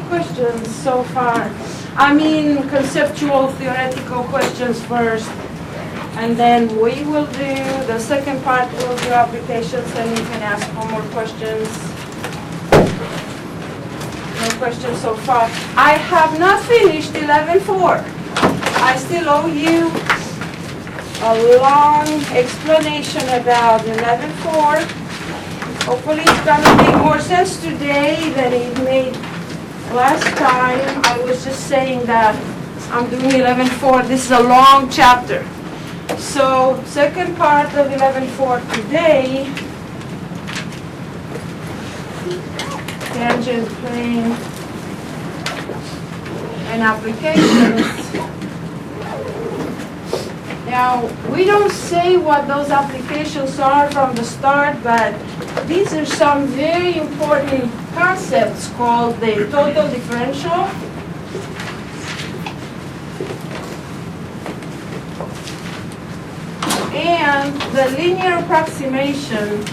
questions so far? I mean, conceptual, theoretical questions first, and then we will do the second part. We'll do applications, and you can ask for more questions. No questions so far. I have not finished 11.4. I still owe you a long explanation about 11.4. Hopefully it's gonna make more sense today than it made last time. I was just saying that I'm doing 11.4. This is a long chapter. So second part of 11.4 today, tangent plane and applications. Now, we don't say what those applications are from the start, but these are some very important concepts called the total differential and the linear approximation.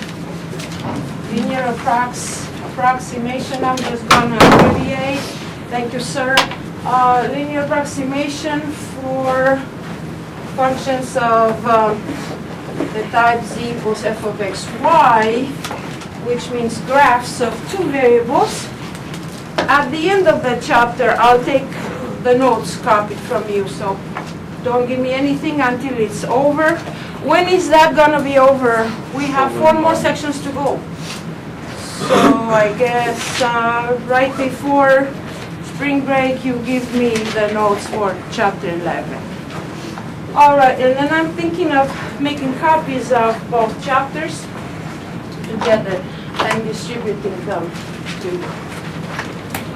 Linear approximation, I'm just going to abbreviate. Thank you, sir. Linear approximation for functions of the type z equals f of x, y, which means graphs of two variables. At the end of the chapter, I'll take the notes copied from you, so don't give me anything until it's over. When is that going to be over? We have 4 more sections to go. So I guess right before spring break, you give me the notes for chapter 11. All right, and then I'm thinking of making copies of both chapters together and distributing them to you.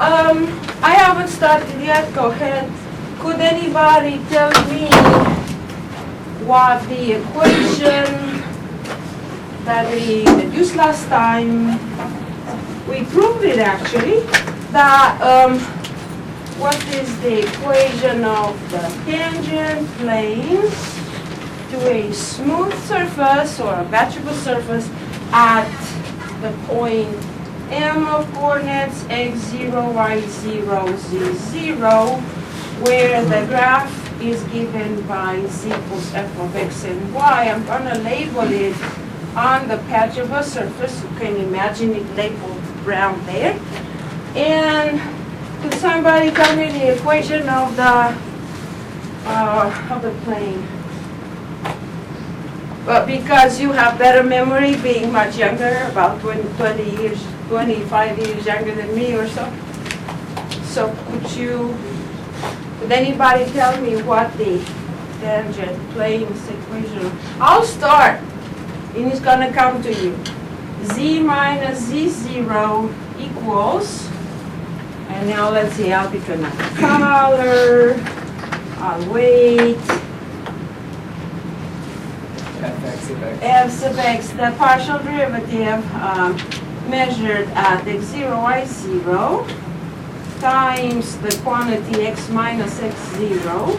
I haven't started yet. Go ahead. Could anybody tell me what the equation that we deduced last time, we proved it actually, that what is the equation of the tangent plane to a smooth surface or a batchable surface at the point M of coordinates x0, y0, z0, where the graph is given by z equals f of x and y. I'm going to label it on the patch of a surface. You can imagine it labeled brown there. And could somebody tell me the equation of the plane? Well, because you have better memory, being much younger, about 25 years younger than me or so. So could anybody tell me what the tangent plane's equation? I'll start, and it's going to come to you. Z minus Z0 equals, and now let's see, I'll pick another color, I'll wait. F sub x, the partial derivative measured at x0, y0 times the quantity x minus x0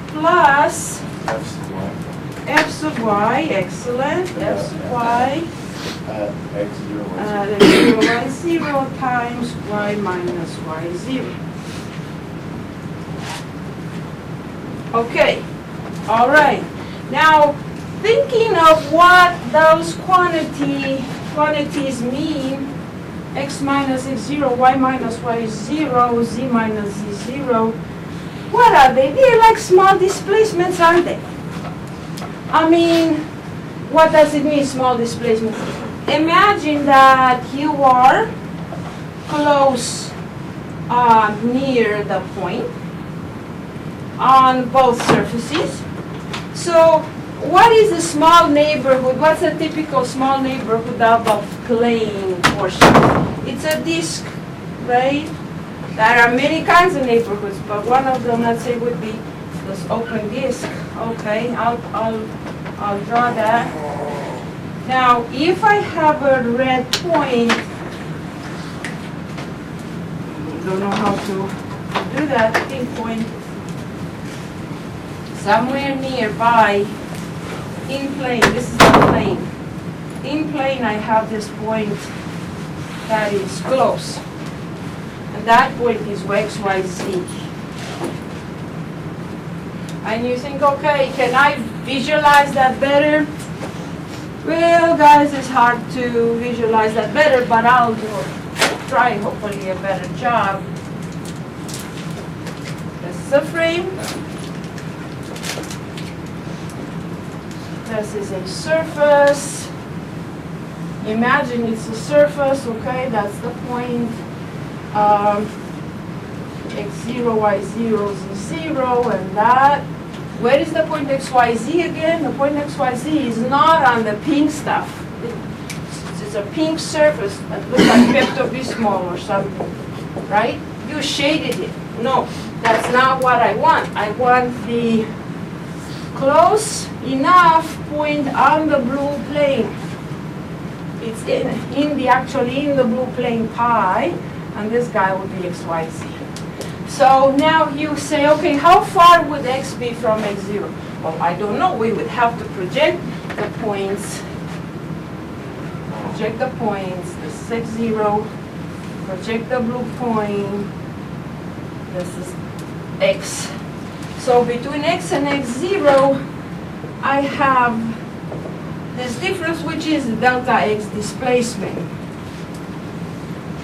plus f sub y, excellent, f sub y x0, y0 times y minus y0. Okay, all right. Now, thinking of what those quantities mean, x minus x0, y minus y0, z minus z0, what are they? They're like small displacements, aren't they? I mean, what does it mean, small displacements? Imagine that you are close near the point on both surfaces. So what is a small neighborhood? What's a typical small neighborhood of a plane portion? It's a disk, right? There are many kinds of neighborhoods, but one of them, let's say, would be this open disk. Okay, I'll draw that. Now, if I have a red point, don't know how to do that, pinpoint somewhere nearby in plane. This is the plane. In plane, I have this point that is close. And and that point is x, y, z. And you think, okay, can I visualize that better? Well, guys, it's hard to visualize that better, but I'll try hopefully a better job. This is a frame. This is a surface. Imagine it's a surface, okay, that's the point. X0, Y0 is 0, and that. Where is the point XYZ again? The point XYZ is not on the pink stuff. It's a pink surface that looks like Pepto-Bismol or something, right? You shaded it. No, that's not what I want. I want the close enough point on the blue plane. It's actually in the blue plane pi, and this guy would be XYZ. So now you say, okay, how far would x be from x0? Well, I don't know. We would have to project the points. Project the points. This is x0. Project the blue point. This is x. So between x and x0, I have this difference, which is delta x displacement.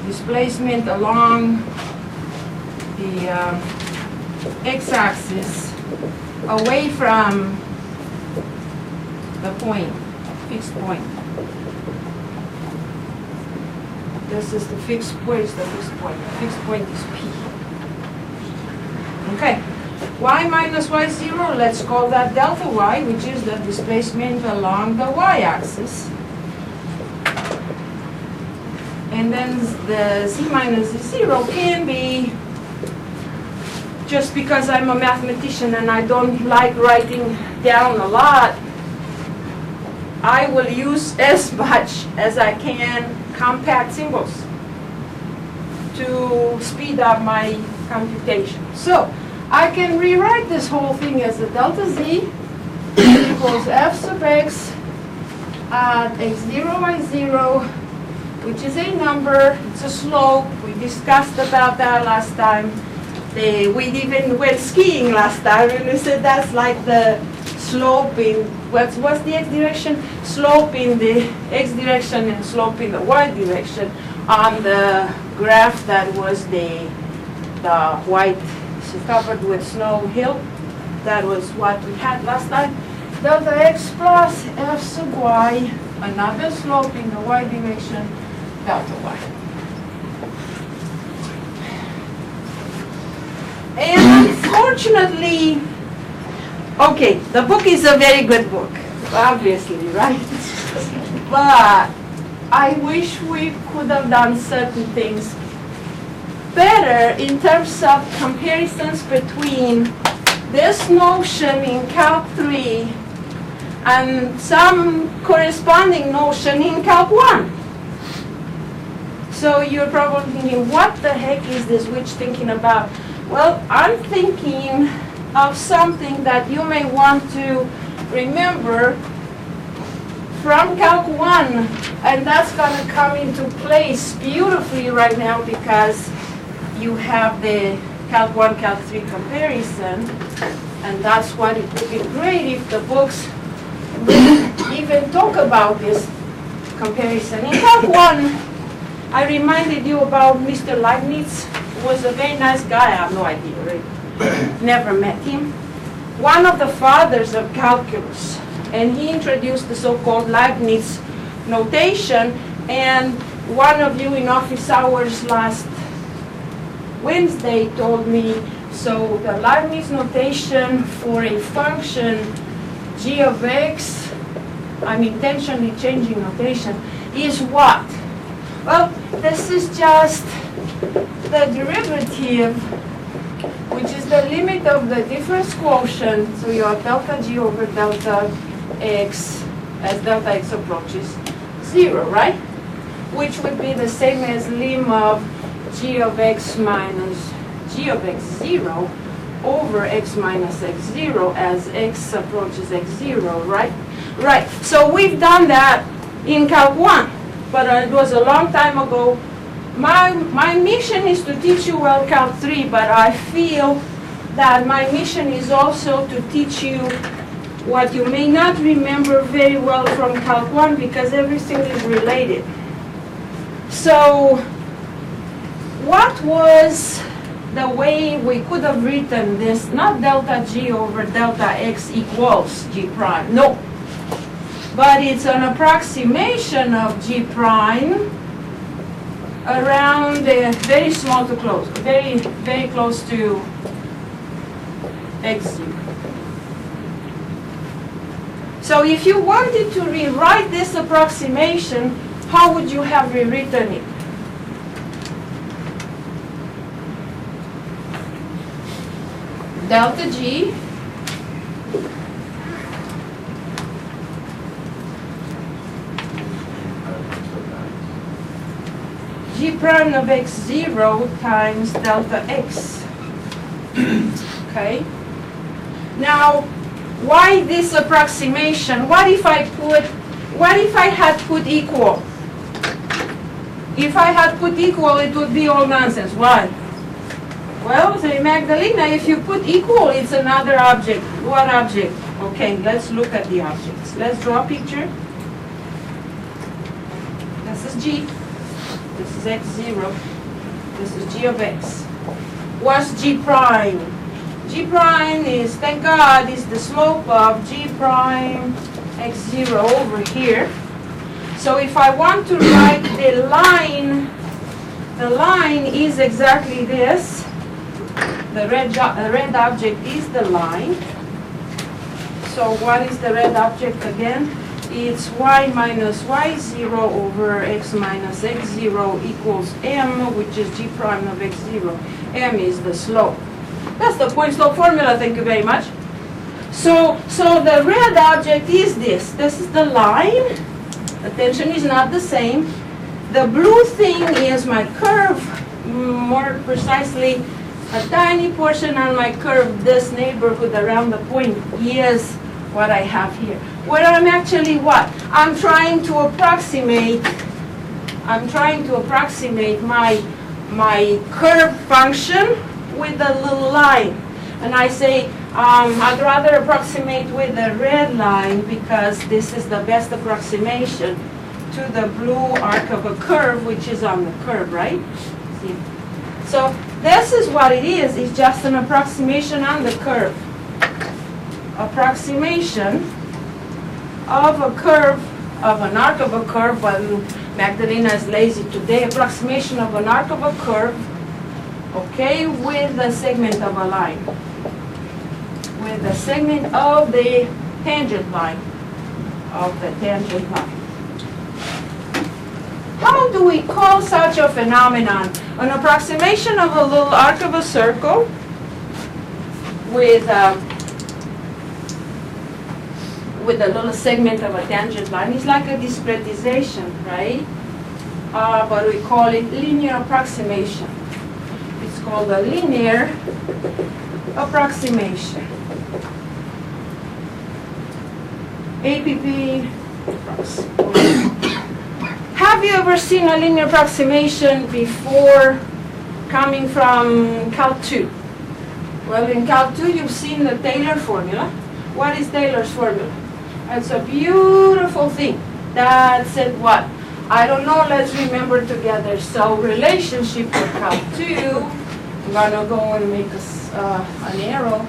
Displacement along the x-axis away from the point, fixed point. This is the fixed point, the fixed point. The fixed point is P. Okay, y minus y0, let's call that delta y, which is the displacement along the y-axis. And then the z minus z0 can be, just because I'm a mathematician and I don't like writing down a lot, I will use as much as I can compact symbols to speed up my computation. So I can rewrite this whole thing as a delta z equals f sub x at x0, y0, which is a number, it's a slope. We discussed about that last time. We even went skiing last time, and we said that's like the slope in, what's the x direction? Slope in the x direction and slope in the y direction on the graph that was the white covered with snow hill. That was what we had last time. Delta x plus f sub y, another slope in the y direction, delta y. And unfortunately, okay, the book is a very good book, obviously, right? But I wish we could have done certain things better in terms of comparisons between this notion in Calc 3 and some corresponding notion in Calc 1. So you're probably thinking, what the heck is this witch thinking about? Well, I'm thinking of something that you may want to remember from Calc 1, and that's going to come into place beautifully right now because you have the Calc 1, Calc 3 comparison, and that's what it would be great if the books even talk about this comparison. In Calc 1, I reminded you about Mr. Leibniz. He was a very nice guy. I have no idea, right? Never met him. One of the fathers of calculus, and he introduced the so-called Leibniz notation, and one of you in office hours last Wednesday told me, so the Leibniz notation for a function g of x, I'm intentionally changing notation, is what? Well, this is just the derivative, which is the limit of the difference quotient, so you have delta g over delta x as delta x approaches 0, right? Which would be the same as lim of g of x minus g of x0 over x minus x0 as x approaches x0, right? Right, so we've done that in Calc 1, but it was a long time ago. my mission is to teach you well Calc 3, but I feel that my mission is also to teach you what you may not remember very well from Calc 1, because everything is related. So what was the way we could have written this? Not delta G over delta X equals G prime, no. But it's an approximation of G prime around very small to close, very close to X0. So if you wanted to rewrite this approximation, how would you have rewritten it? Delta G G prime of X0 times delta X. Okay. Now, why this approximation? What if I had put equal? If I had put equal, it would be all nonsense. Why? Well, say Magdalena, if you put equal, it's another object. What object? Okay, let's look at the objects. Let's draw a picture. This is G. This is X0. This is G of X. What's G prime? G prime is, thank God, is the slope of G prime X0 over here. So if I want to write the line is exactly this. The red object is the line. So what is the red object again? It's y minus y0 over x minus x0 equals m, which is G prime of x0. M is the slope. That's the point slope formula, thank you very much. So the red object is this. This is the line. The tension is not the same. The blue thing is my curve, more precisely, a tiny portion on my curve, this neighborhood around the point is what I have here. Where I'm actually what? I'm trying to approximate my curve function with a little line. And I say, I'd rather approximate with the red line because this is the best approximation to the blue arc of a curve, which is on the curve, right? See? So this is what it is. It's just an approximation on the curve. Approximation of a curve, of an arc of a curve. Well, Magdalena is lazy today. Approximation of an arc of a curve, okay, with the segment of a line. With the segment of the tangent line. How do we call such a phenomenon? An approximation of a little arc of a circle with a little segment of a tangent line. It's like a discretization, right? But we call it linear approximation. It's called a linear approximation. APP approximation. Have you ever seen a linear approximation before coming from Calc 2? Well, in Calc 2 you've seen the Taylor formula. What is Taylor's formula? It's a beautiful thing. That said what? I don't know, let's remember together. So relationship with Calc 2, I'm gonna go and make an arrow.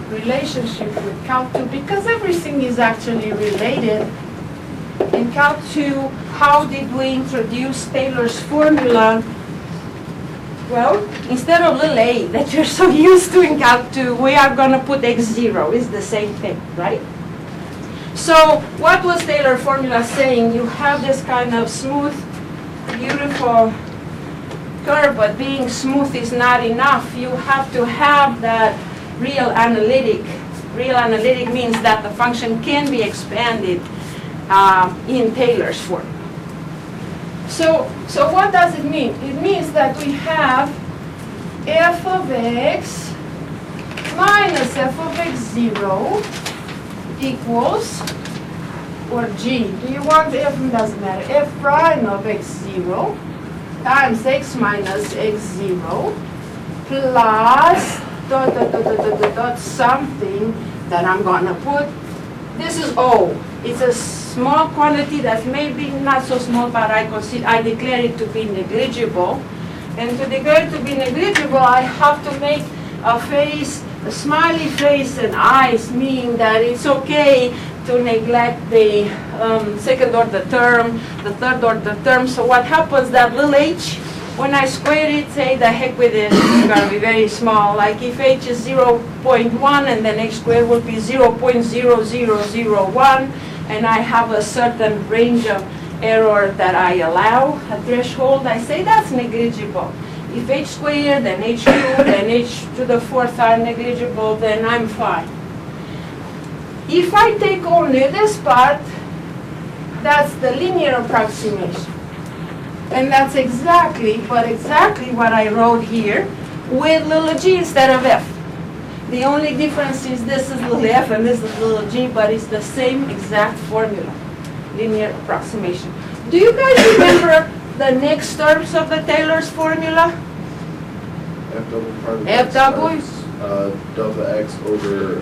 Relationship with Calc 2, because everything is actually related. In Calc 2, how did we introduce Taylor's formula? Well, instead of little a that you're so used to in Calc 2, we are going to put x0. It's the same thing, right? So what was Taylor's formula saying? You have this kind of smooth, beautiful curve, but being smooth is not enough. You have to have that real analytic. Real analytic means that the function can be expanded in Taylor's form. So what does it mean? It means that we have f of x minus f of x0 equals, or g. Do you want f? It doesn't matter. F prime of x0 times x minus x0 plus something that I'm going to put. This is O. It's a small quantity that's maybe not so small, but I declare it to be negligible. And to declare it to be negligible, I have to make a face, a smiley face and eyes, meaning that it's okay to neglect the second order term, the third order term. So what happens, that little h, when I square it, say the heck with it, it's going to be very small. Like if h is 0.1 and then h squared will be 0.0001, and I have a certain range of error that I allow, a threshold, I say that's negligible. If h squared, then h cubed, and h to the fourth are negligible, then I'm fine. If I take only this part, that's the linear approximation. And that's exactly what I wrote here with little g instead of f. The only difference is this is little f and this is little g, but it's the same exact formula, linear approximation. Do you guys remember the next terms of the Taylor's formula? F double prime. F double? Delta x over.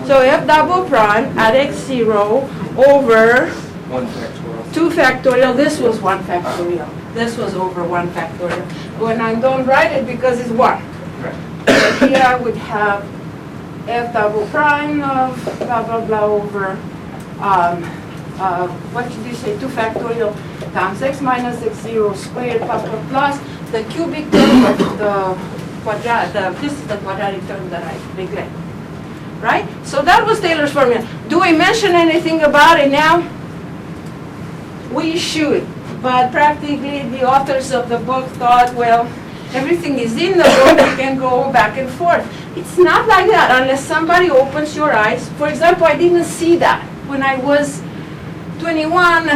So f double prime at x0 over 1 factorial. 2 factorial. This was 1 factorial. This was over 1 factorial. When I don't write it because it's 1. Right. So here I would have f double prime of blah blah blah over what did you say, 2 factorial times x minus x0 squared plus the cubic term of the quadratic, this is the quadratic term that I neglect, right? So that was Taylor's formula. Do we mention anything about it now? We should, but practically the authors of the book thought, well, everything is in the book, you can go back and forth. It's not like that unless somebody opens your eyes. For example, I didn't see that when I was 21.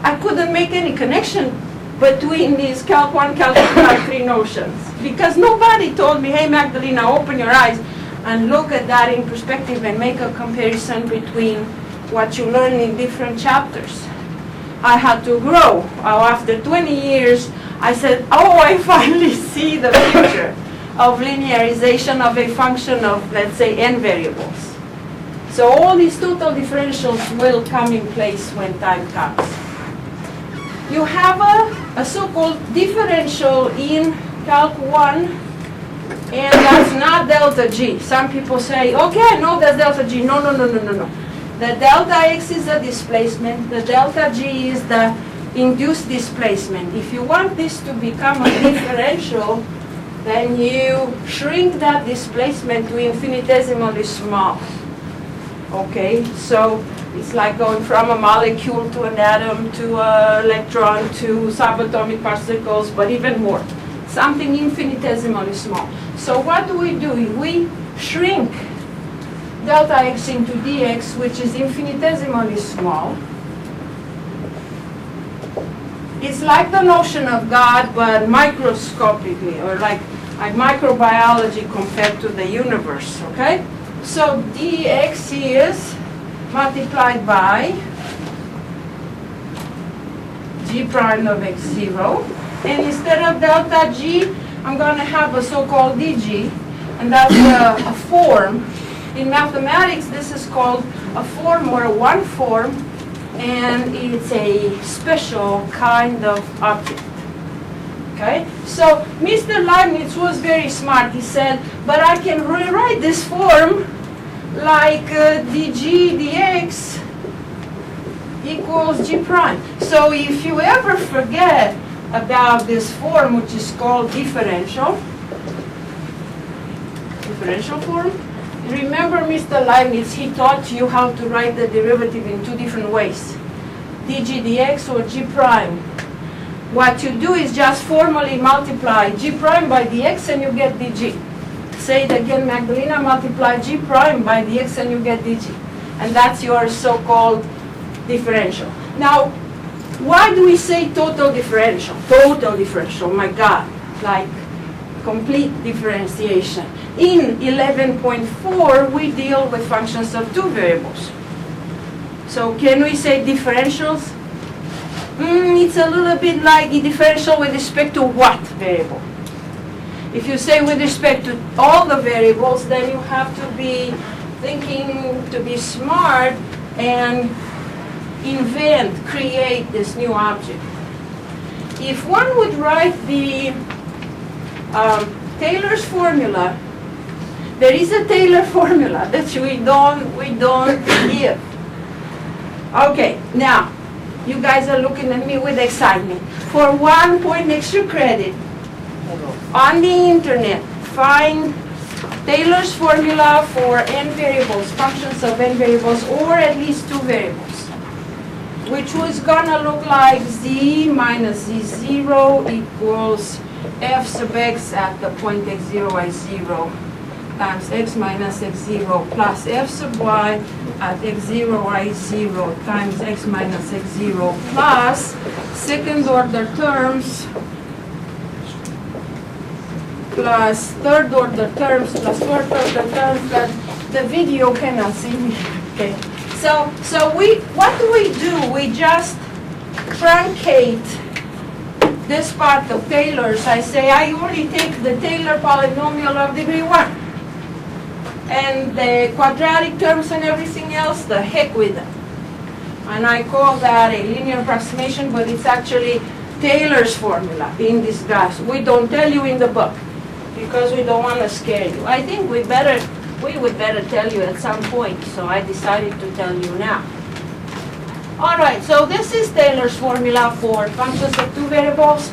I couldn't make any connection between these Calc 1, Calc 2, Calc 3 notions because nobody told me, hey Magdalena, open your eyes and look at that in perspective and make a comparison between what you learn in different chapters. I had to grow. After 20 years, I said, oh, I finally see the picture of linearization of a function of, let's say, n variables. So all these total differentials will come in place when time comes. You have a so-called differential in Calc 1, and that's not delta G. Some people say, okay, no, that's delta G. No. The delta x is the displacement. The delta G is the induced displacement. If you want this to become a differential, then you shrink that displacement to infinitesimally small. Okay, so it's like going from a molecule to an atom to an electron to subatomic particles, but even more. Something infinitesimally small. So what do? We shrink delta x into dx, which is infinitesimally small. It's like the notion of God, but microscopically, or like microbiology compared to the universe, okay? So dx is multiplied by g prime of x0, and instead of delta g, I'm going to have a so-called dg, and that's a form. In mathematics, this is called a form or a one form, and it's a special kind of object. Okay? So Mr. Leibniz was very smart. He said, but I can rewrite this form like dg dx equals g prime. So if you ever forget about this form, which is called differential form, remember Mr. Leibniz, he taught you how to write the derivative in two different ways, dg dx or g prime. What you do is just formally multiply g prime by dx and you get dg. Say it again, Magdalena, multiply g prime by dx and you get dg. And that's your so-called differential. Now, why do we say total differential? Total differential, my God, like complete differentiation. In 11.4, we deal with functions of two variables. So can we say differentials? It's a little bit like a differential with respect to what variable? If you say with respect to all the variables, then you have to be thinking to be smart and create this new object. If one would write the Taylor's formula, there is a Taylor formula that we don't give. Okay, now you guys are looking at me with excitement. For 1 point extra credit, on the internet, find Taylor's formula for n variables, functions of n variables, or at least 2 variables, which was gonna look like z minus z0 equals f sub x at the point x0, y0 times x minus x0 plus f sub y at x0, y0 times x minus x0 plus second order terms plus third order terms plus fourth order terms, but the video cannot see me. Okay. So what do? We just truncate this part of Taylor's. I say I only take the Taylor polynomial of degree 1. And the quadratic terms and everything else, the heck with them. And I call that a linear approximation, but it's actually Taylor's formula in disguise. We don't tell you in the book because we don't want to scare you. I think we would better tell you at some point, so I decided to tell you now. All right, so this is Taylor's formula for functions of 2 variables.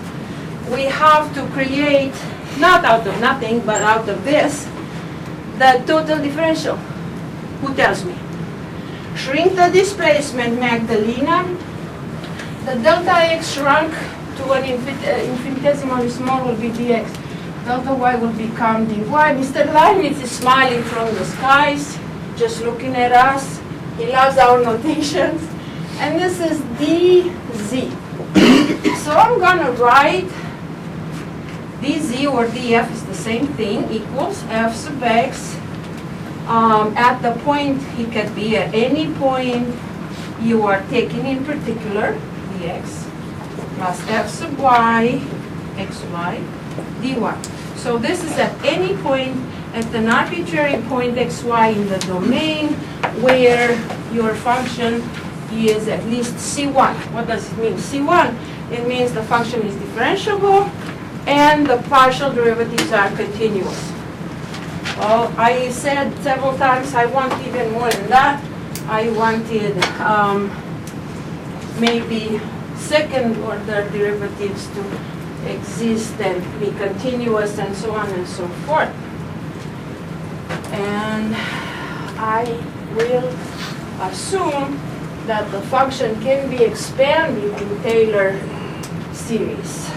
We have to create, not out of nothing, but out of this, the total differential. Who tells me? Shrink the displacement, Magdalena. The delta x shrunk to an infinitesimally small will be dx. Delta y will become dy. Mr. Leibniz is smiling from the skies, just looking at us. He loves our notations. And this is dz. So I'm going to write dz or df is the same thing, equals f sub x at the point, it could be at any point you are taking in particular, dx, plus f sub y, xy, dy. So this is at any point, at an arbitrary point xy in the domain where your function is at least c1. What does it mean, c1? It means the function is differentiable and the partial derivatives are continuous. Well, I said several times I want even more than that. I wanted maybe second order derivatives to exist and be continuous and so on and so forth. And I will assume that the function can be expanded in Taylor series.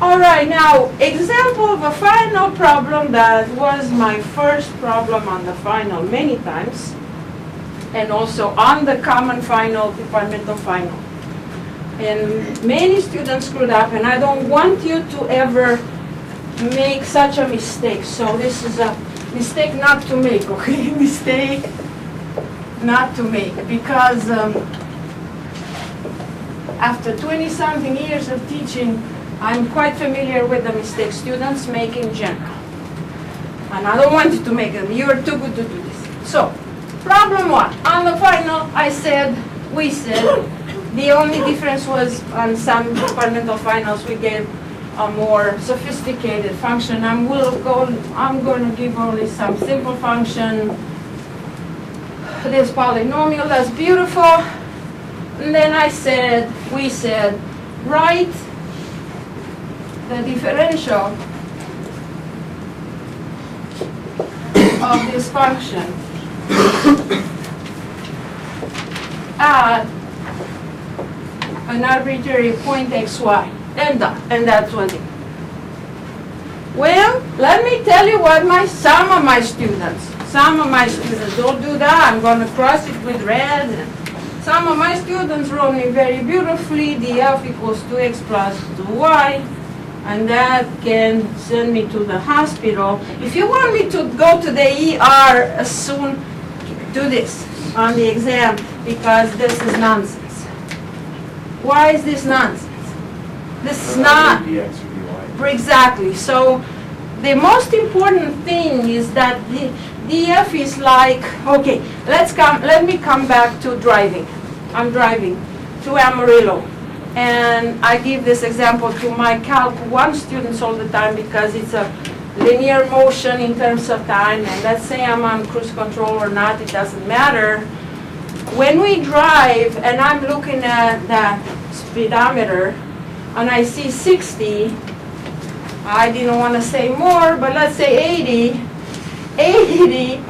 All right, now, example of a final problem that was my first problem on the final many times, and also on the common final, departmental final. And many students screwed up, and I don't want you to ever make such a mistake. So this is a mistake not to make, okay? Mistake not to make, because after 20-something years of teaching, I'm quite familiar with the mistakes students make in general. And I don't want you to make them. You're too good to do this. So, problem 1. On the final, we said, the only difference was on some departmental finals we gave a more sophisticated function. I'm going to give only some simple function. This polynomial, that's beautiful. And then we said, write the differential of this function at an arbitrary point xy, and that's what it is. Well, let me tell you what some of my students don't do that. I'm going to cross it with red. And some of my students wrote me very beautifully, df equals 2x plus 2y. And that can send me to the hospital. If you want me to go to the ER soon, do this on the exam, because this is nonsense. Why is this nonsense? This is not. dx or dy. Exactly. So the most important thing is that the df is like, okay, let me come back to driving. I'm driving to Amarillo, and I give this example to my Calc 1 students all the time because it's a linear motion in terms of time, and let's say I'm on cruise control or not, it doesn't matter. When we drive and I'm looking at the speedometer and I see 60, I didn't want to say more, but let's say 80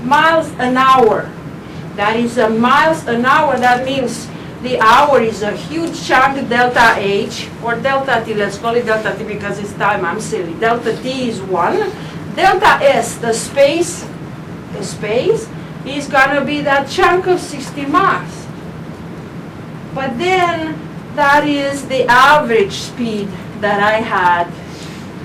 miles an hour. That is a miles an hour. That means the hour is a huge chunk, delta H, or delta T. Let's call it delta T because it's time. I'm silly. Delta T is 1. Delta S, the space is going to be that chunk of 60 miles. But then that is the average speed that I had.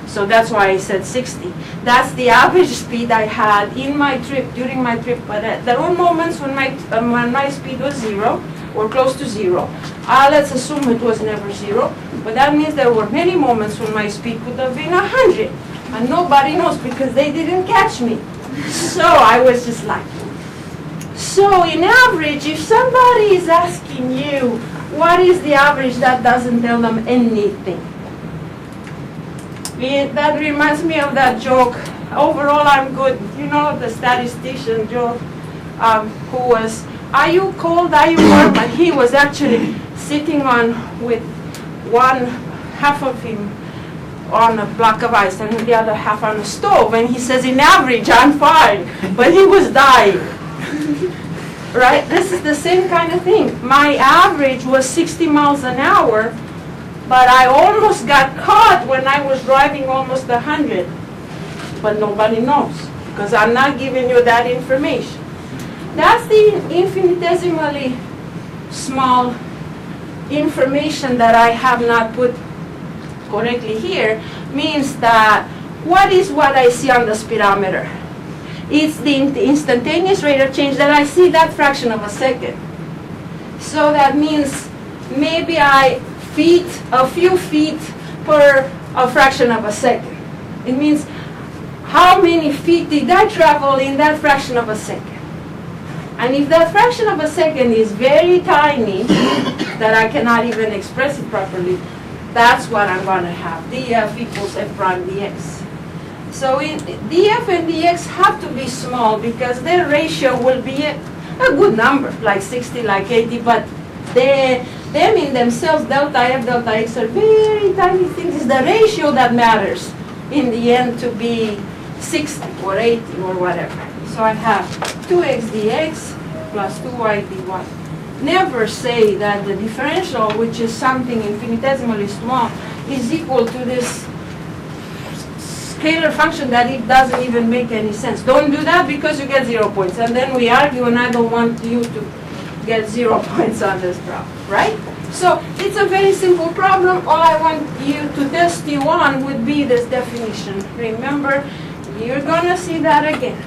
So that's why I said 60. That's the average speed I had in my trip, during my trip. But there were moments when my speed was 0 or close to 0. Let's assume it was never 0. But that means there were many moments when my speed could have been 100. And nobody knows because they didn't catch me. So I was just like. So in average, if somebody is asking you what is the average, that doesn't tell them anything. That reminds me of that joke. Overall, I'm good. You know the statistician joke who was, are you cold, are you warm? And he was actually sitting with one half of him on a block of ice and the other half on a stove. And he says, in average, I'm fine. But he was dying. Right? This is the same kind of thing. My average was 60 miles an hour. But I almost got caught when I was driving almost 100. But nobody knows, because I'm not giving you that information. That's the infinitesimally small information that I have not put correctly here, means that what is what I see on the speedometer? It's the instantaneous rate of change that I see that fraction of a second. So that means maybe a few feet per a fraction of a second. It means how many feet did I travel in that fraction of a second? And if that fraction of a second is very tiny, that I cannot even express it properly, that's what I'm going to have. df equals f prime dx. So df and dx have to be small because their ratio will be a good number, like 60, like 80, but them in themselves, delta f, delta x, are very tiny things. It's the ratio that matters in the end to be 60 or 80 or whatever. So I have 2x dx plus 2y dy. Never say that the differential, which is something infinitesimally small, is equal to this scalar function that it doesn't even make any sense. Don't do that because you get 0 points. And then we argue, and I don't want you to get 0 points on this problem, right? So it's a very simple problem. All I want you to test you on would be this definition. Remember, you're going to see that again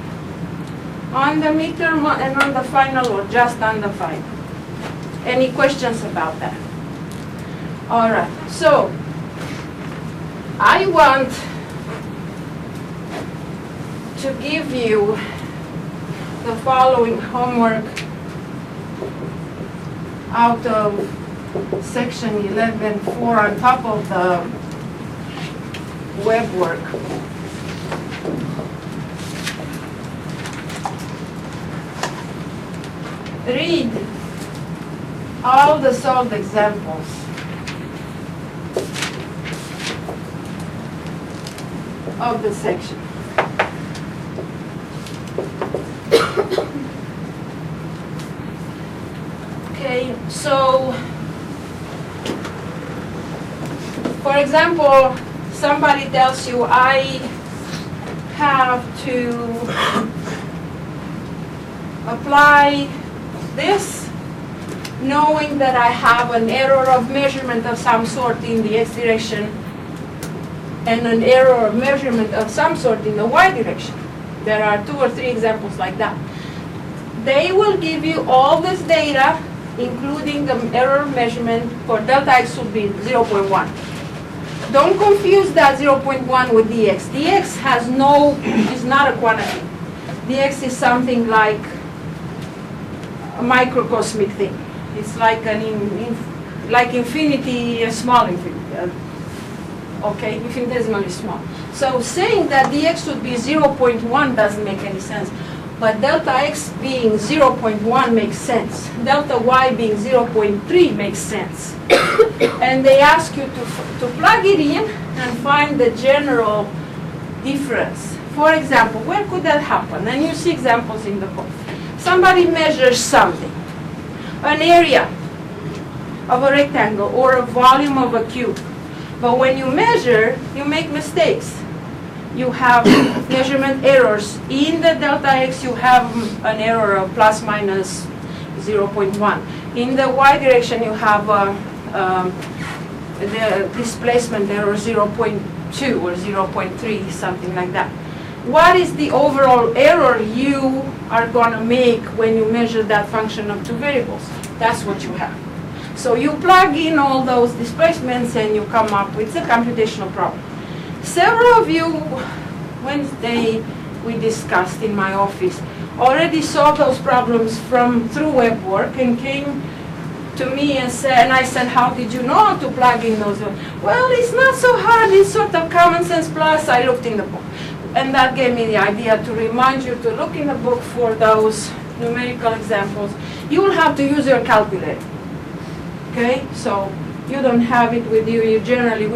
on the midterm and on the final, or just on the final. Any questions about that? All right. So I want to give you the following homework out of section 11.4 on top of the web work. Read all the solved examples. Of the section. Okay, so for example, somebody tells you I have to apply this knowing that I have an error of measurement of some sort in the x direction and an error of measurement of some sort in the y direction. There are 2 or 3 examples like that. They will give you all this data including the error measurement for delta x would be 0.1. Don't confuse that 0.1 with dx. Dx is not a quantity. Dx is something like a microcosmic thing. It's like like infinity, a small infinity. Okay, infinitesimally small. So saying that dx would be 0.1 doesn't make any sense. But delta x being 0.1 makes sense. Delta y being 0.3 makes sense. And they ask you to plug it in and find the general difference. For example, where could that happen? And you see examples in the book. Somebody measures something, an area of a rectangle or a volume of a cube. But when you measure, you make mistakes. You have measurement errors. In the delta x, you have an error of plus minus 0.1. In the y direction, you have the displacement error 0.2 or 0.3, something like that. What is the overall error you are going to make when you measure that function of two variables? That's what you have. So you plug in all those displacements and you come up with a computational problem. Several of you, Wednesday, we discussed in my office, already saw those problems through web work and came to me and I said, how did you know how to plug in those? Well, it's not so hard, it's sort of common sense plus. I looked in the book. And that gave me the idea to remind you to look in the book for those numerical examples. You will have to use your calculator. Okay, so you don't have it with you. We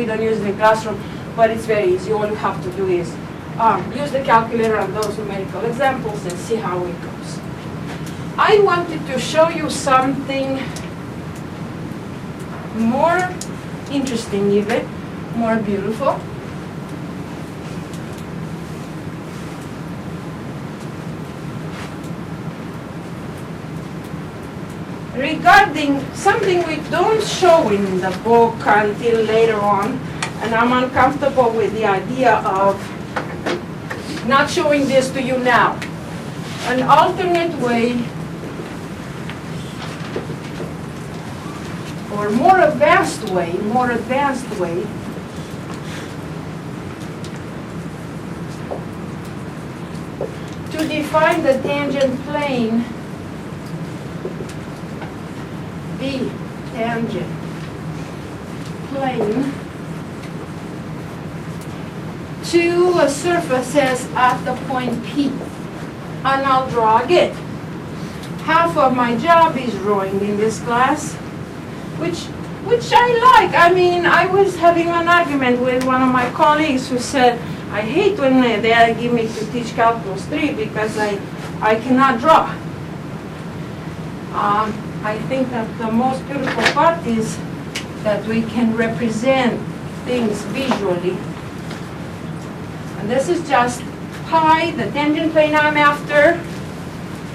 don't use it in the classroom, but it's very easy. All you have to do is use the calculator on those numerical examples and see how it goes. I wanted to show you something more interesting, even more beautiful. Regarding something we don't show in the book until later on, and I'm uncomfortable with the idea of not showing this to you now. An alternate way, or more advanced way, to define the tangent plane, the tangent plane to a surface as at the point P. And I'll draw again. Half of my job is drawing in this class, which I like. I mean, I was having an argument with one of my colleagues who said, I hate when they give me to teach Calculus 3 because I cannot draw. I think that the most beautiful part is that we can represent things visually. And this is just pi, the tangent plane I'm after,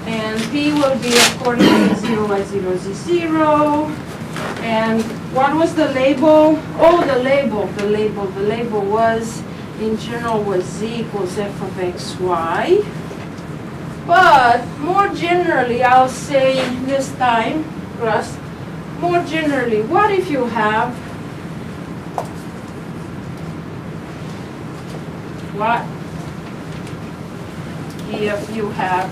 and P will be according to 0 y 0 z 0. And what was the label? Oh, the label was, in general, was z equals f of x, y. But more generally, I'll say this time, Russ, more generally, what if you have, what if you have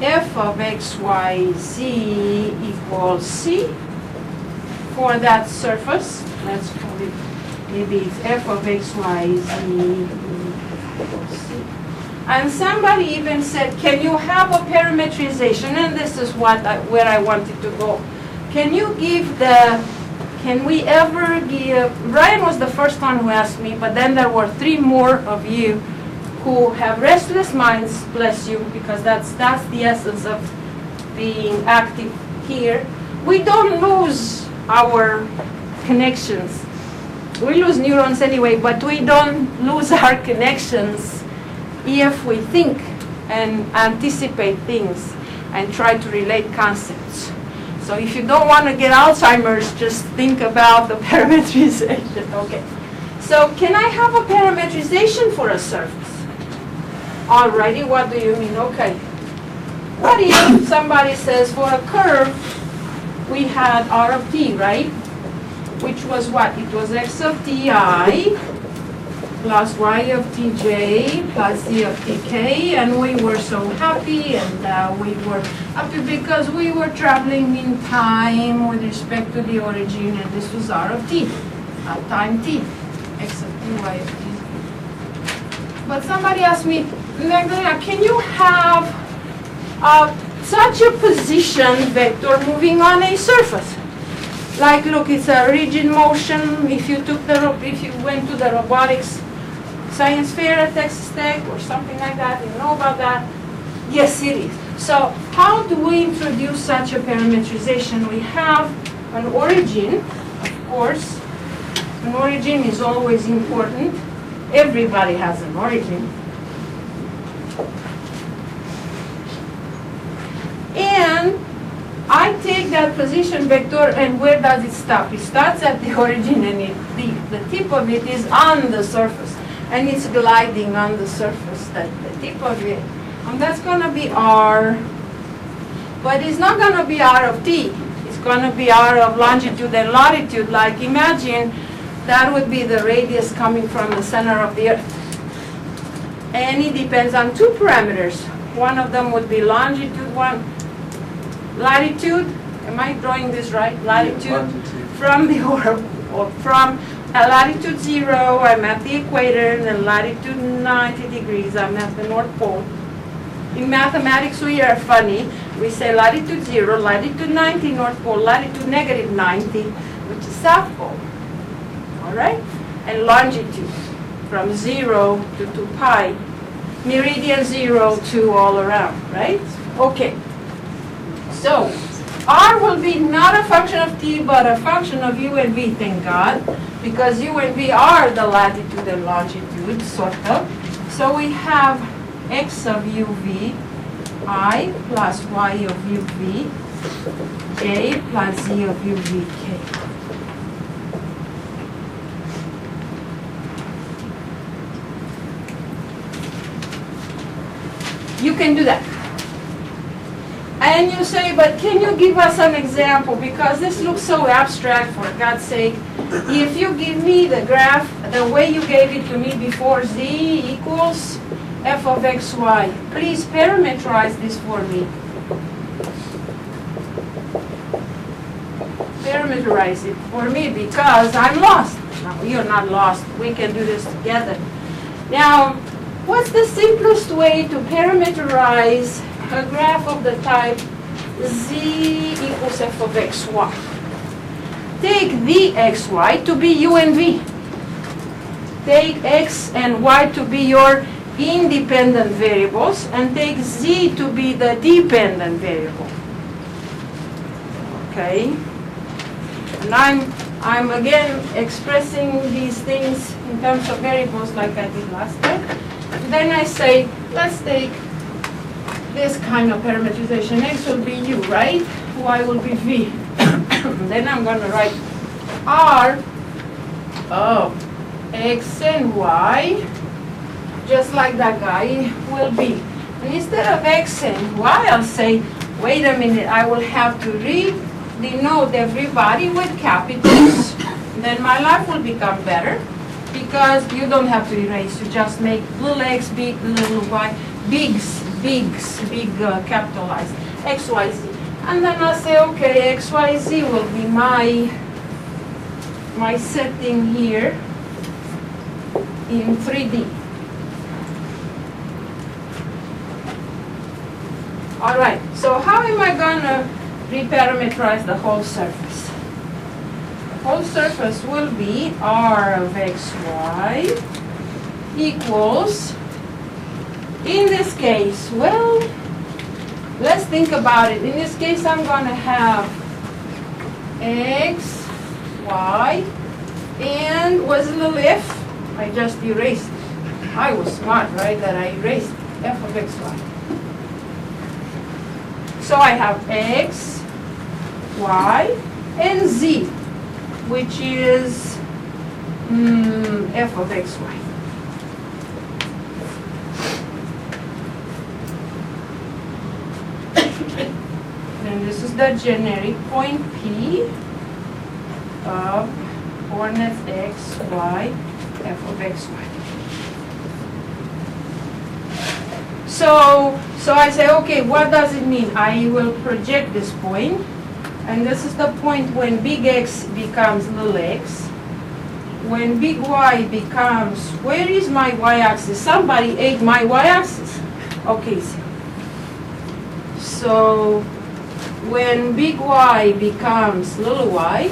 f of x, y, z equals c for that surface? Let's call it, maybe it's f of x, y, z equals c. And somebody even said, can you have a parametrization? And this is where I wanted to go. Can we ever give, Brian was the first one who asked me, but then there were 3 more of you who have restless minds, bless you, because that's the essence of being active here. We don't lose our connections. We lose neurons anyway, but we don't lose our connections if we think and anticipate things and try to relate concepts. So if you don't want to get Alzheimer's, just think about the parametrization. Okay. So can I have a parametrization for a surface? Alrighty, what do you mean? Okay. What if somebody says for a curve, we had r of t, right? Which was what? It was x of ti plus y of tj plus z of tk, and we were so happy, and we were happy because we were traveling in time with respect to the origin, and this was r of t at time t, x of t, y of t. But somebody asked me, Magdalena, can you have such a position vector moving on a surface? Like, look, it's a rigid motion. If you went to the robotics science fair at Texas Tech or something like that, you know about that? Yes, it is. So how do we introduce such a parametrization? We have an origin, of course. An origin is always important. Everybody has an origin. And I take that position vector, and where does it stop? It starts at the origin, and the tip of it is on the surface. And it's gliding on the surface, the tip of it. And that's going to be r. But it's not going to be r of t. It's going to be r of longitude and latitude. Like, imagine that would be the radius coming from the center of the Earth. And it depends on two parameters. One of them would be longitude, latitude. Am I drawing this right? Latitude from the orb, or from latitude 0, I'm at the equator, and then latitude 90 degrees, I'm at the North Pole. In mathematics, we are funny. We say latitude 0, latitude 90, North Pole, latitude negative 90, which is South Pole. All right? And longitude from 0 to 2 pi, meridian 0 to all around, right? Okay. So, r will be not a function of t, but a function of u and v, thank God, because u and v are the latitude and longitude, sort of. So we have x of uv, I plus y of uv, j plus z of uv, k. You can do that. And you say, but can you give us an example? Because this looks so abstract, for God's sake. If you give me the graph, the way you gave it to me before, z equals f of xy, please parameterize this for me. Parameterize it for me, because I'm lost. No, you're not lost. We can do this together. Now, what's the simplest way to parameterize a graph of the type z equals f of xy? Take the xy to be u and v. Take x and y to be your independent variables, and take z to be the dependent variable. Okay? And I'm again expressing these things in terms of variables like I did last time. And then I say, let's take this kind of parameterization. X will be u, right? Y will be v. Then I'm going to write r of x and y, just like that guy will be. And instead of x and y, I'll say, wait a minute, I will have to denote everybody with capitals. Then my life will become better, because you don't have to erase. You just make little x big, little y, big capitalized, x, y, z. And then I'll say, okay, x, y, z will be my setting here in 3D. All right, so how am I going to reparameterize the whole surface? The whole surface will be r of xy equals, in this case, well, let's think about it. In this case, I'm going to have x, y, and what's a little f? I just erased. I was smart, right, that I erased f of xy. So I have x, y, and z, which is f of xy. becomes the generic point P of coordinates x, y, f of x, y. So I say, okay, what does it mean? I will project this point, and this is the point when big X becomes little x, when big Y becomes, where is my y-axis? Somebody ate my y-axis. Okay, so when big Y becomes little y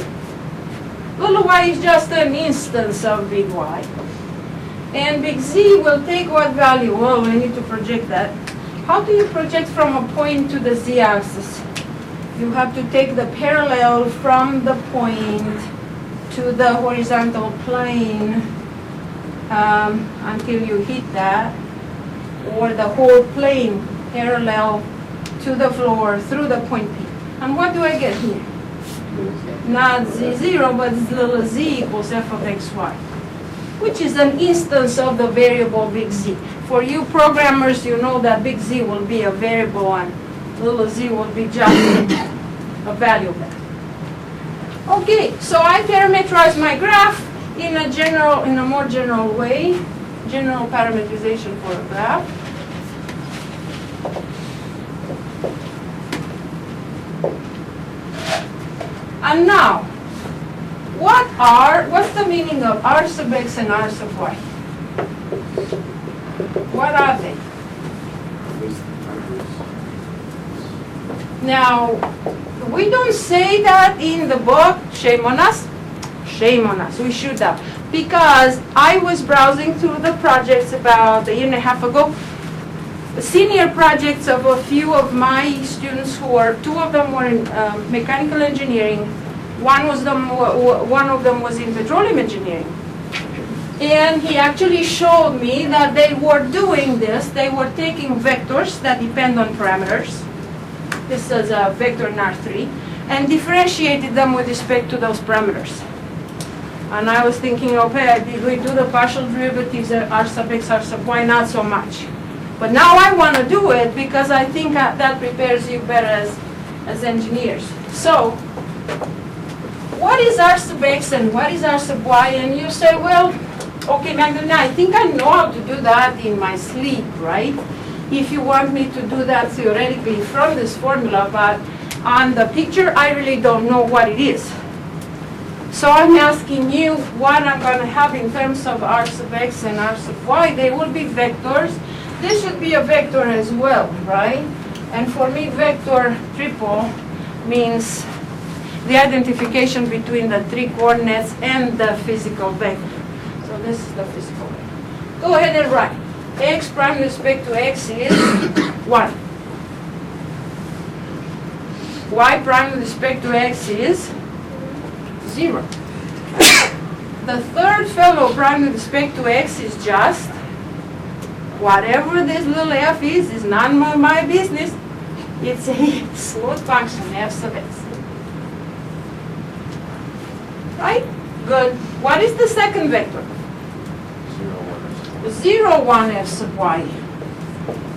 is just an instance of big Y. And big Z will take what value? Well, we need to project that. How do you project from a point to the Z-axis? You have to take the parallel from the point to the horizontal plane until you hit that, or the whole plane parallel to the floor through the point P. And what do I get here? Not Z0, but little z equals f of xy, which is an instance of the variable big Z. For you programmers, you know that big Z will be a variable and little z will be just a value of that. Okay, so I parameterize my graph in a more general way, general parameterization for a graph. And now, what's the meaning of r sub x and r sub y? What are they? Now, we don't say that in the book. Shame on us. Shame on us. We should have. Because I was browsing through the projects about a year and a half ago. The senior projects of a few of my students two of them were in mechanical engineering. One of them was in petroleum engineering. And he actually showed me that they were doing this. They were taking vectors that depend on parameters. This is a vector in R3, and differentiated them with respect to those parameters. And I was thinking, okay, did we do the partial derivatives at r sub x, r sub y? Not so much. But now I want to do it because I think that prepares you better as engineers. So, what is r sub x and what is r sub y? And you say, well, okay, Magdalena, I think I know how to do that in my sleep, right? If you want me to do that theoretically from this formula, but on the picture, I really don't know what it is. So I'm asking you what I'm going to have in terms of r sub x and r sub y. They will be vectors. This should be a vector as well, right? And for me, vector triple means the identification between the three coordinates and the physical vector. So this is the physical vector. Go ahead and write. X prime with respect to x is 1. Y prime with respect to x is 0. The third fellow prime with respect to x is just whatever this little f is none of my business. It's a smooth function, f sub x. Right? Good. What is the second vector? 0, 1 f sub y.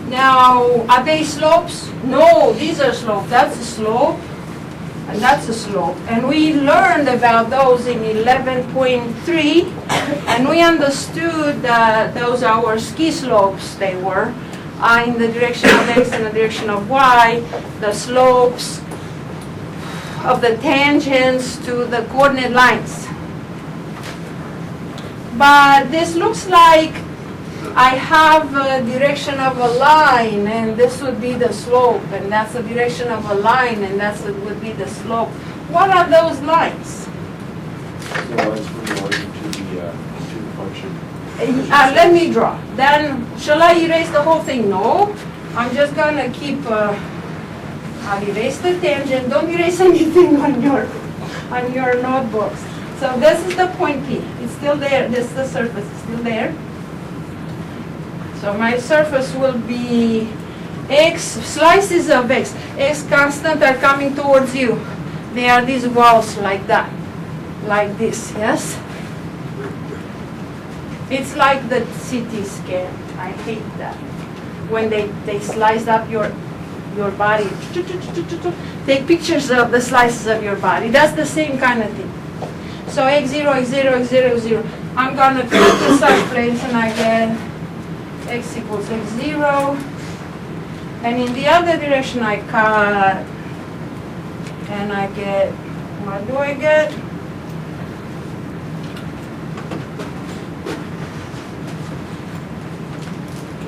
Now, are they slopes? No, these are slopes. That's a slope, and that's a slope. And we learned about those in 11.3, and we understood that those are our ski slopes. They were in the direction of x and the direction of y, the slopes of the tangents to the coordinate lines. But this looks like I have a direction of a line, and this would be the slope, and that's the direction of a line, and would be the slope. What are those lines? The lines from the origin to the function. Let me draw. Then, shall I erase the whole thing? No. I'm just going to keep, I'll erase the tangent. Don't erase anything on your notebooks. So this is the point P. It's still there. This is the surface. It's still there. So my surface will be x, slices of x. X constant are coming towards you. They are these walls like that. Like this, yes? It's like the CT scan. I hate that. When they slice up your your body. Take pictures of the slices of your body. That's the same kind of thing. So x0, x0, x0, x0. I'm going to cut the side planes and I get x equals x0. And in the other direction I cut and I get, what do I get?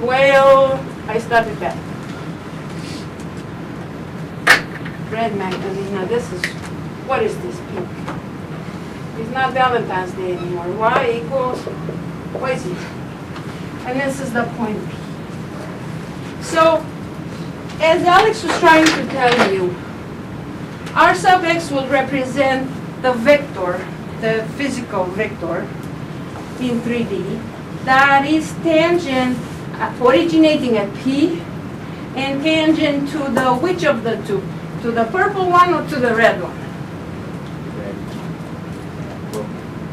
Well, I started bad. Red Magdalena, this is, what is this pink? It's not Valentine's Day anymore. Y equals, what is it? And this is the point P. So, as Alex was trying to tell you, R sub x will represent the vector, the physical vector in 3D that is tangent, originating at P and tangent to the which of the two? To the purple one or to the red one?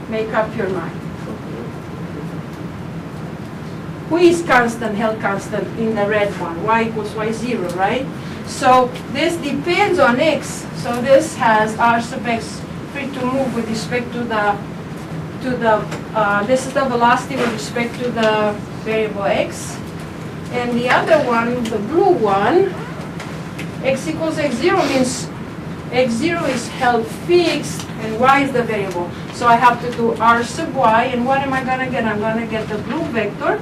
Make up your mind. Who is constant, held constant in the red one? Y equals y0, right? So this depends on x. So this has R sub x free to move with respect to the, this is the velocity with respect to the variable x. And the other one, the blue one, x equals x0 means x0 is held fixed and y is the variable. So I have to do R sub y, and what am I going to get? I'm going to get the blue vector.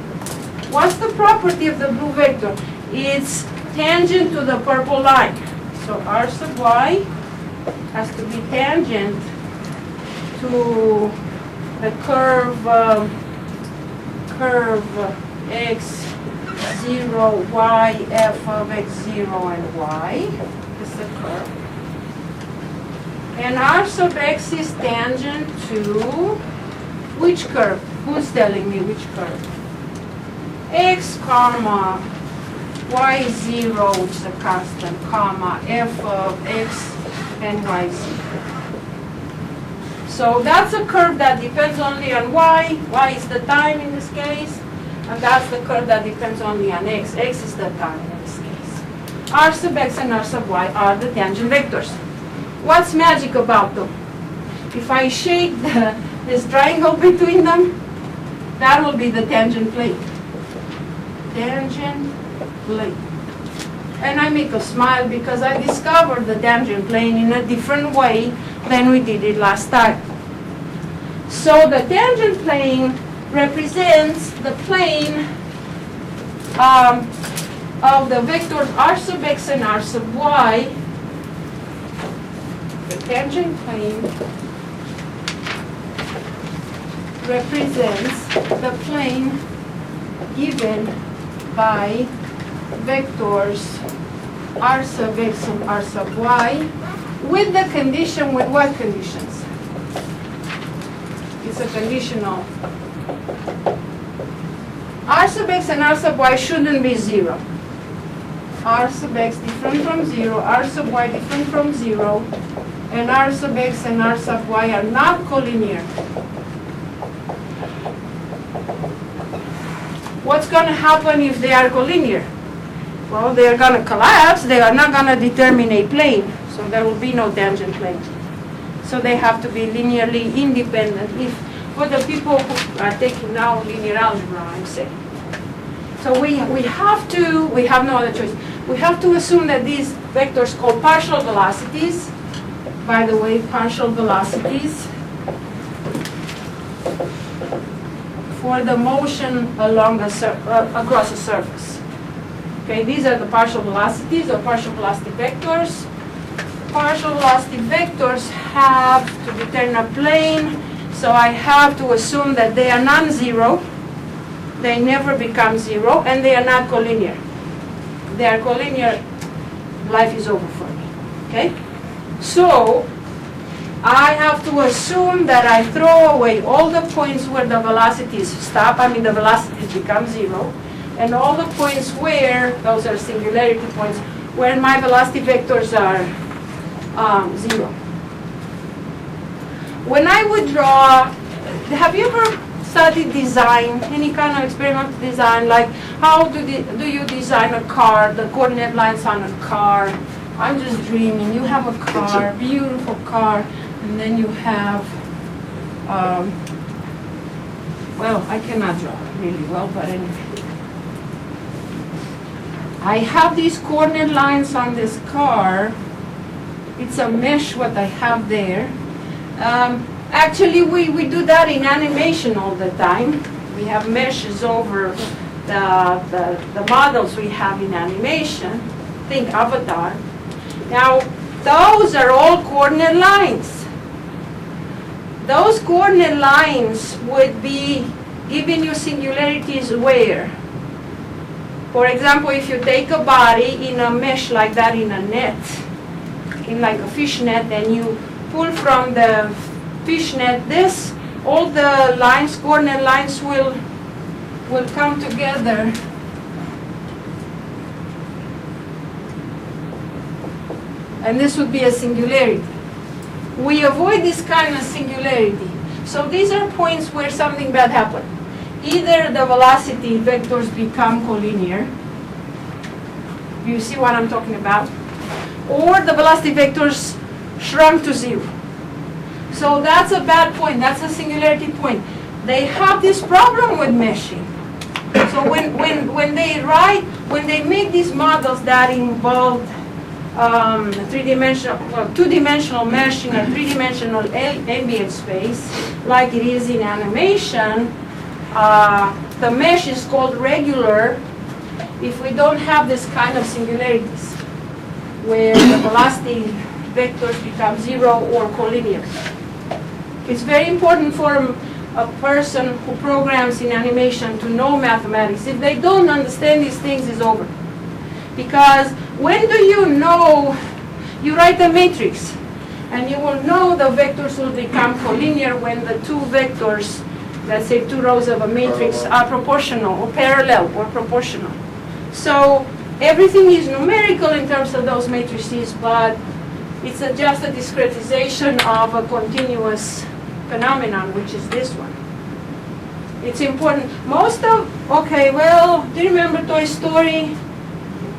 What's the property of the blue vector? It's tangent to the purple line. So R sub y has to be tangent to the curve x0, y, f of x0 and y. This is the curve. And R sub x is tangent to which curve? Who's telling me which curve? X comma y0, which is a constant, comma f of x and y0. So that's a curve that depends only on y. Y is the time in this case. And that's the curve that depends only on x. X is the time in this case. R sub x and R sub y are the tangent vectors. What's magic about them? If I shake this triangle between them, that will be the tangent plane. Tangent plane. And I make a smile because I discovered the tangent plane in a different way than we did it last time. So the tangent plane represents the plane of the vectors R sub x and R sub y. The tangent plane represents the plane given by vectors R sub x and R sub y with the condition, with what conditions? It's a conditional. R sub x and R sub y shouldn't be 0. R sub x different from 0, R sub y different from 0, and R sub x and R sub y are not collinear. What's going to happen if they are collinear? Well, they are going to collapse. They are not going to determine a plane, so there will be no tangent plane. So they have to be linearly independent. If for the people who are taking now linear algebra, I'm saying. So we have no other choice. We have to assume that these vectors called partial velocities, by the way, partial velocities for the motion along across a surface. Okay, these are the partial velocities or partial velocity vectors. Partial velocity vectors have to determine a plane, so I have to assume that they are non-zero, they never become 0, and they are not collinear. If they are collinear, life is over for me. Okay? So I have to assume that I throw away all the points where the velocities stop, the velocities become 0, and all the points where, those are singularity points, where my velocity vectors are 0. When I would draw, have you ever study design, any kind of experimental design, like how do you design a car, the coordinate lines on a car. I'm just dreaming. You have a car, beautiful car, and then you have, well, I cannot draw really well, but anyway. I have these coordinate lines on this car. It's a mesh what I have there. Actually, we do that in animation all the time. We have meshes over the models we have in animation. Think avatar. Now, those are all coordinate lines. Those coordinate lines would be giving you singularities where? For example, if you take a body in a mesh like that in a net, in like a fish net, and you pull from the fish net this, all the lines, coordinate lines will come together. And this would be a singularity. We avoid this kind of singularity. So these are points where something bad happened. Either the velocity vectors become collinear. You see what I'm talking about? Or the velocity vectors shrunk to zero. So that's a bad point. That's a singularity point. They have this problem with meshing. So when they make these models that involve two-dimensional mesh in a three-dimensional ambient space, like it is in animation, the mesh is called regular if we don't have this kind of singularities, where the velocity vectors become zero or collinear. It's very important for a person who programs in animation to know mathematics. If they don't understand these things, it's over. Because when do you know, you write a matrix, and you will know the vectors will become collinear when the two vectors, let's say 2 rows of a matrix, are proportional or parallel or proportional. So everything is numerical in terms of those matrices, but it's just a discretization of a continuous phenomenon, which is this one. It's important. Okay, well, do you remember Toy Story?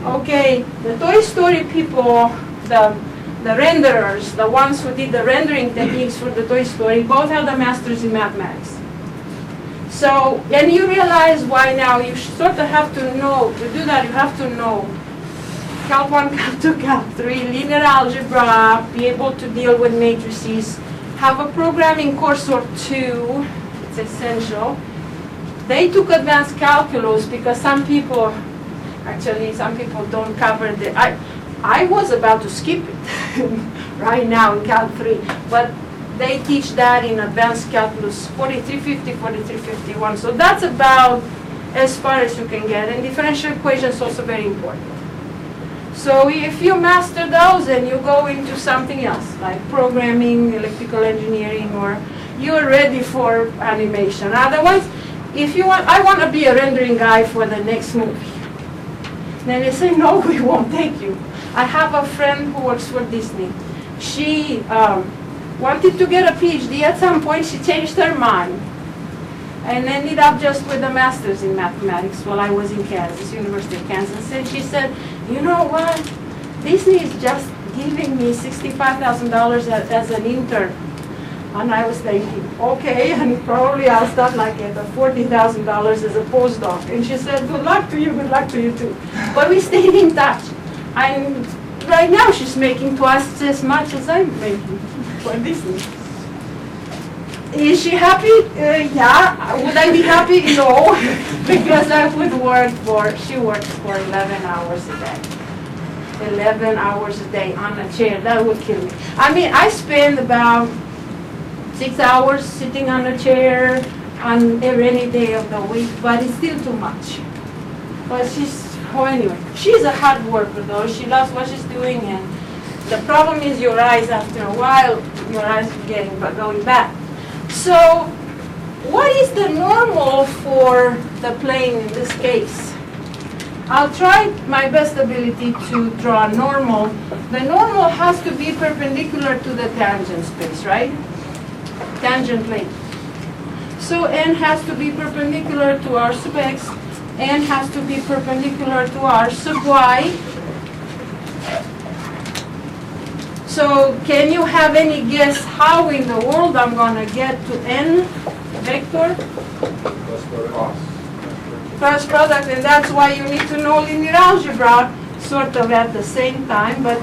Okay, the Toy Story people, the renderers, the ones who did the rendering techniques for the Toy Story, both have the masters in mathematics. So, and you realize why now you sort of have to know, to do that you have to know Calc 1, Calc 2, Calc 3, linear algebra, be able to deal with matrices, have a programming course or two, it's essential. They took advanced calculus because some people don't cover the, I was about to skip it right now in Calc 3, but they teach that in advanced calculus 4350, 4351. So that's about as far as you can get. And differential equations is also very important. So if you master those, then you go into something else, like programming, electrical engineering, or you're ready for animation. Otherwise, if you want, I want to be a rendering guy for the next movie. Then they say, no, we won't take you. I have a friend who works for Disney. She wanted to get a PhD. At some point, she changed her mind and ended up just with a master's in mathematics while I was in Kansas, University of Kansas. And she said, you know what? Disney is just giving me $65,000 as an intern. And I was thinking, okay, and probably I'll start like at $40,000 as a postdoc. And she said, good luck to you too. But we stayed in touch. And right now she's making twice as much as I'm making for Disney. Is she happy? Yeah. Would I be happy? No. Because I would she works for 11 hours a day. 11 hours a day on a chair. That would kill me. I mean, I spend about 6 hours sitting on a chair on any day of the week, but it's still too much. But anyway, she's a hard worker though. She loves what she's doing, and the problem is your eyes, after a while, your eyes are going bad. So what is the normal for the plane in this case? I'll try my best ability to draw a normal. The normal has to be perpendicular to the tangent space, right? Tangent plane. So n has to be perpendicular to r sub x, n has to be perpendicular to r sub y. So can you have any guess how in the world I'm going to get to n vector? Cross product, and that's why you need to know linear algebra sort of at the same time, but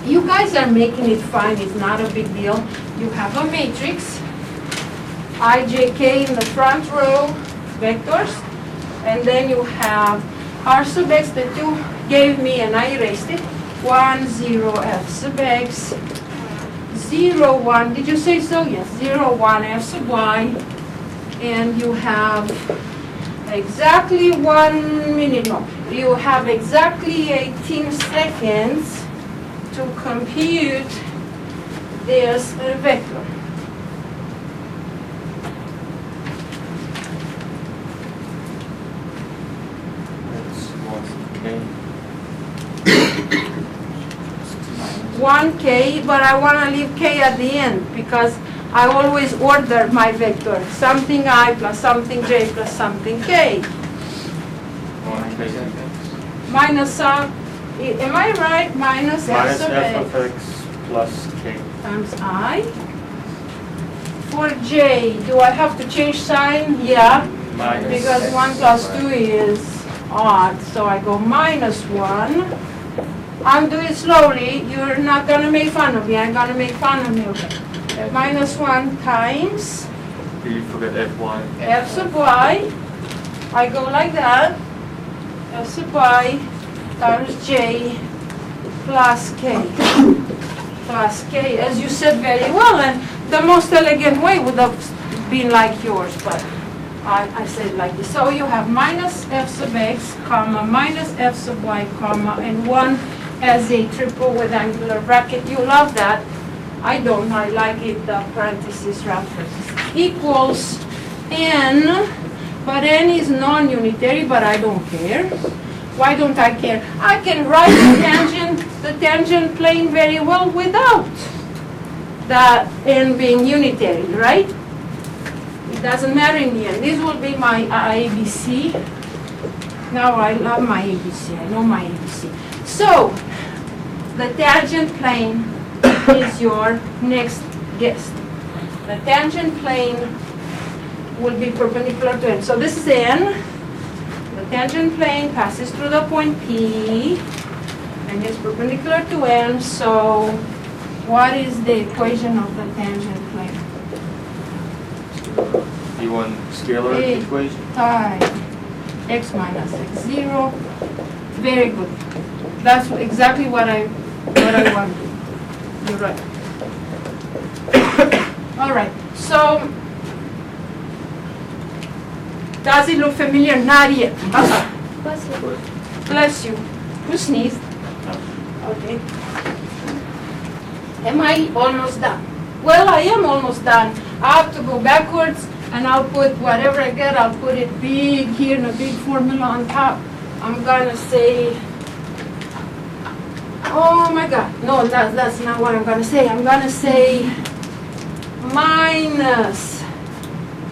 you guys are making it fine, it's not a big deal. You have a matrix, ijk in the front row vectors, and then you have r sub x that you gave me and I erased it. 1, 0, f sub x, 0, 1, did you say so? Yes, 0, 1, f sub y, and you have exactly 1 minute, no, you have exactly 18 seconds to compute this vector. That's 1k, but I want to leave k at the end because I always order my vector. Something I plus something j plus something k. 1k Minus, am I right? Minus f sub f x of x plus k. times I. For j, do I have to change sign? Yeah, Minus because x 1 plus sub 2 y. is odd. So I go minus 1. I'm doing it slowly. You're not going to make fun of me. I'm going to make fun of me. Okay. Minus 1 times Did you forget f1? f sub y. I go like that. F sub y times j plus k. Plus k, as you said very well, and the most elegant way would have been like yours, but I said like this. So you have minus f sub x, comma, minus f sub y, comma, and 1 as a triple with angular bracket. You love that. I don't. I like it, the parentheses references. Equals n, but n is non-unitary, but I don't care. Why don't I care? I can write the tangent plane very well without that n being unitary, right? It doesn't matter in the end. This will be my ABC. Now I love my ABC. I know my ABC. So, the tangent plane is your next guess. The tangent plane will be perpendicular to n. So this is n. The tangent plane passes through the point P and is perpendicular to n. So what is the equation of the tangent plane? You want scalar A equation? times x minus x0. Very good. That's exactly what I want. You're right. All right. So, does it look familiar? Not yet. Bless you. Bless you. Who sneezed? Okay. Am I almost done? Well, I am almost done. I have to go backwards, and I'll put whatever I get, I'll put it big here in a big formula on top. I'm gonna say, oh my God, no, that's not what I'm gonna say. I'm gonna say minus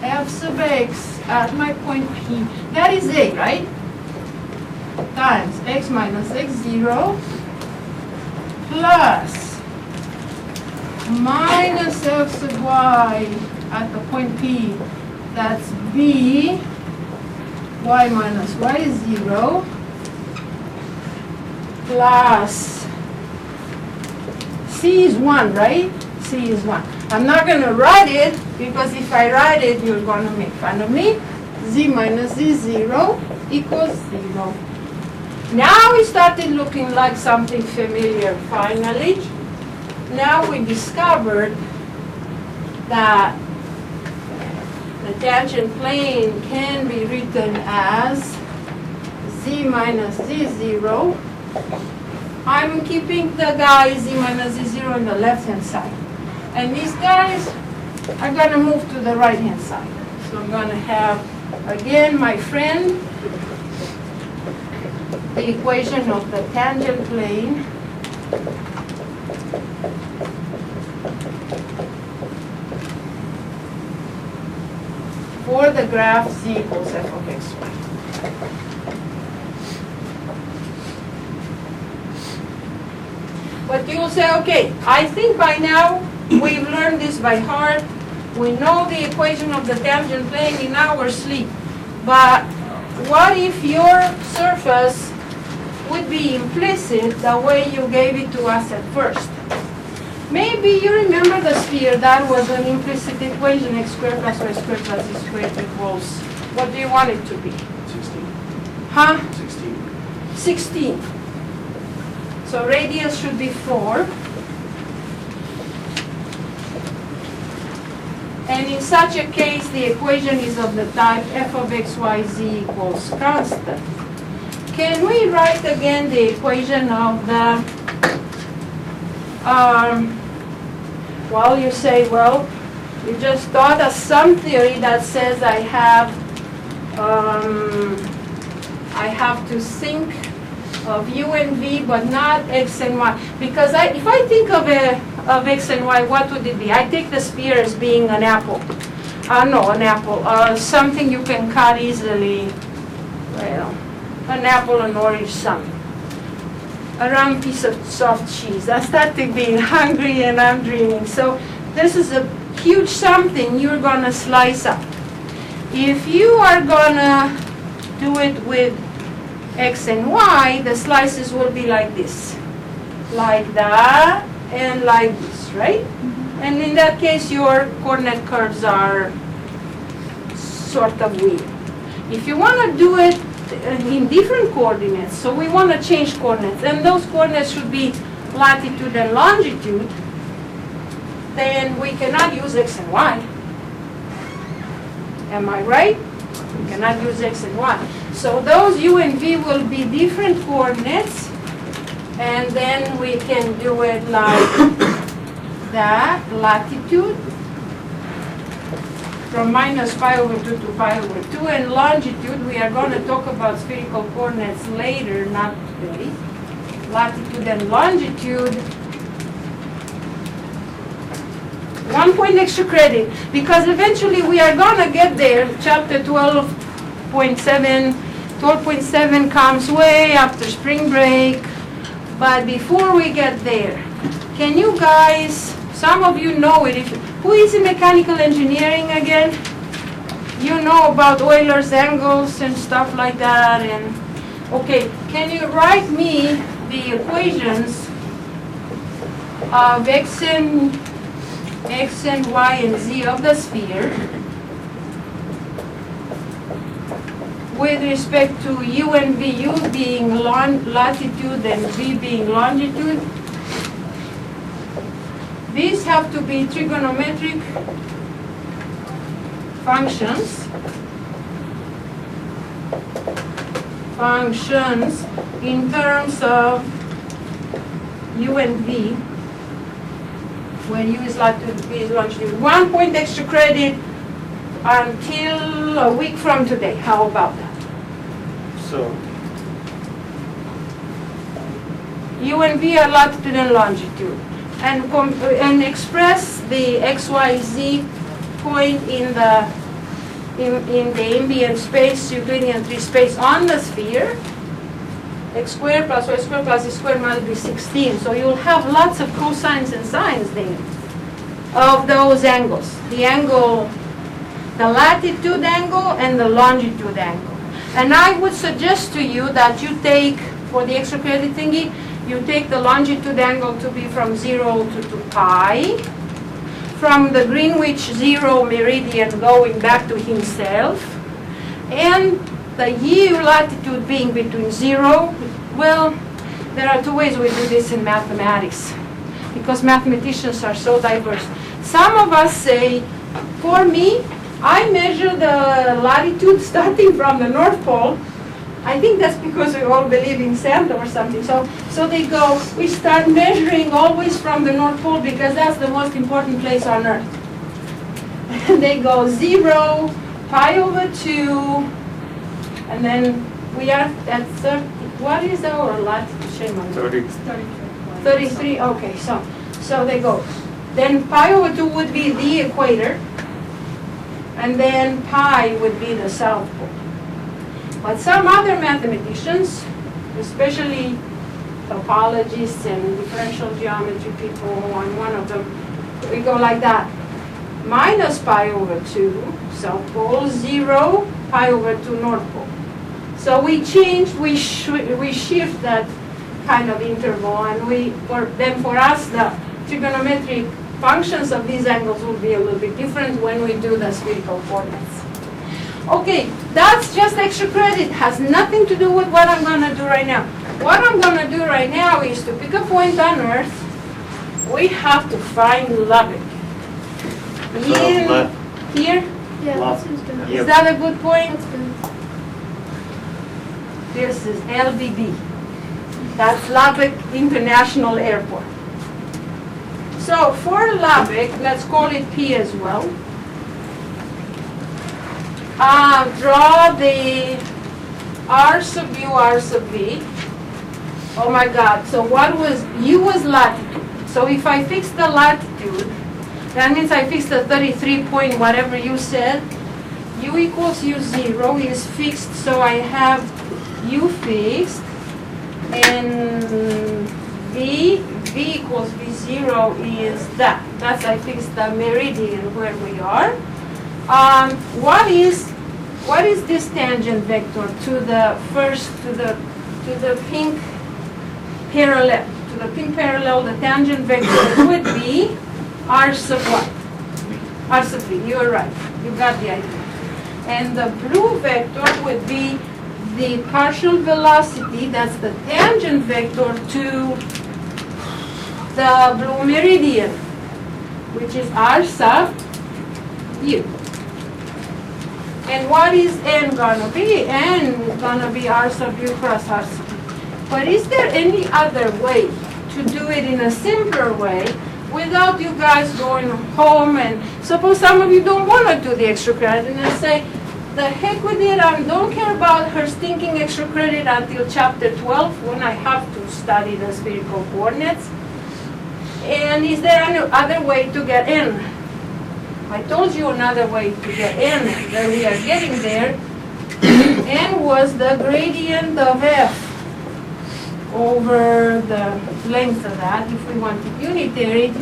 f sub x at my point P. That is A, right? Times x minus x0 plus minus f sub y at the point P. That's B, y minus y0 plus C is 1, right? C is 1. I'm not going to write it because if I write it, you're going to make fun of me. Z minus Z0 equals 0. Now it started looking like something familiar finally. Now we discovered that the tangent plane can be written as Z minus Z0. I'm keeping the guy Z minus Z0 on the left-hand side. And these guys are going to move to the right-hand side. So I'm going to have, again, my friend, the equation of the tangent plane for the graph z equals f of x, y. But you'll say, okay, I think by now we've learned this by heart. We know the equation of the tangent plane in our sleep. But what if your surface would be implicit the way you gave it to us at first? Maybe you remember the sphere. That was an implicit equation, x squared plus y squared plus z squared equals, what do you want it to be? 16. Huh? 16. 16. So radius should be 4. And in such a case, the equation is of the type f of x, y, z equals constant. Can we write again the equation of the, well, you say, well, you just taught us some theory that says I have to think of u and v, but not x and y. Because if I think of x and y, what would it be? I take the sphere as being an apple. No, an apple. Something you can cut easily. Well, an apple, an orange, something. A round piece of soft cheese. I started being hungry and I'm dreaming. So this is a huge something you're going to slice up. If you are going to do it with x and y, the slices will be like this. Like that and like this, right? Mm-hmm. And in that case, your coordinate curves are sort of weird. If you want to do it in different coordinates, so we want to change coordinates, and those coordinates should be latitude and longitude, then we cannot use x and y. Am I right? We cannot use x and y. So those u and v will be different coordinates, and then we can do it like that, latitude from minus pi over 2 to pi over 2, and longitude, we are going to talk about spherical coordinates later, not today. Latitude and longitude. 1 point extra credit, because eventually we are going to get there. Chapter 12.7 comes way after spring break. But before we get there, can you guys, some of you know it, who is in mechanical engineering again? You know about Euler's angles and stuff like that. And okay, can you write me the equations of x and y and z of the sphere with respect to u and v, u being latitude and v being longitude? These have to be trigonometric functions in terms of u and v, where u is latitude, v is longitude. 1 point extra credit until a week from today. How about that? So, u and v are latitude and longitude, and express the x, y, z point in the ambient space, Euclidean 3 space on the sphere. X squared plus y squared plus z squared must be 16. So you'll have lots of cosines and sines there of those angles. The angle, the latitude angle and the longitude angle. And I would suggest to you that you take, for the extra credit thingy, you take the longitude angle to be from 0 to 2 pi, from the Greenwich 0 meridian going back to himself, and the U latitude being between 0. Well, there are two ways we do this in mathematics, because mathematicians are so diverse. Some of us say, for me, I measure the latitude starting from the North Pole. I think that's because we all believe in Santa or something. So they go, we start measuring always from the North Pole because that's the most important place on Earth. And they go 0, pi over 2, and then we are at 30. What is our latitude? Shame on me. 33, okay, so they go. Then pi over 2 would be the equator. and then pi would be the south pole. But some other mathematicians, especially topologists and differential geometry people, and one of them, we go like that. Minus pi over 2, south pole, 0, pi over 2, north pole. So we change, we shift that kind of interval, and then for us, the trigonometric functions of these angles will be a little bit different when we do the spherical coordinates. Okay, that's just extra credit. Has nothing to do with what I'm going to do right now. What I'm going to do right now is to pick a point on Earth. We have to find Lubbock. In here? Yeah, that seems good. Is that a good point? That's good. This is LBD. That's Lubbock International Airport. So for Lubbock, let's call it P as well. Draw the R sub U, R sub V. Oh my God, so what was, U was latitude. So if I fix the latitude, that means I fixed the 33 point whatever you said. U equals U0 is fixed, so I have U fixed. And V equals V0 is that. That's I fixed the meridian where we are. What is this tangent vector to the first, to the pink parallel? To the pink parallel, the tangent vector would be R sub what? R sub V, you're right. You got the idea. And the blue vector would be the partial velocity, that's the tangent vector to the blue meridian, which is R sub U. And what is N gonna be? N is gonna be R sub U cross R sub U. But is there any other way to do it in a simpler way without you guys going home and suppose some of you don't want to do the extra credit and say, the heck with it, I don't care about her stinking extra credit until chapter 12 when I have to study the spherical coordinates. And is there any other way to get in? I told you another way to get in, that we are getting there. N was the gradient of F over the length of that, if we want it unitary.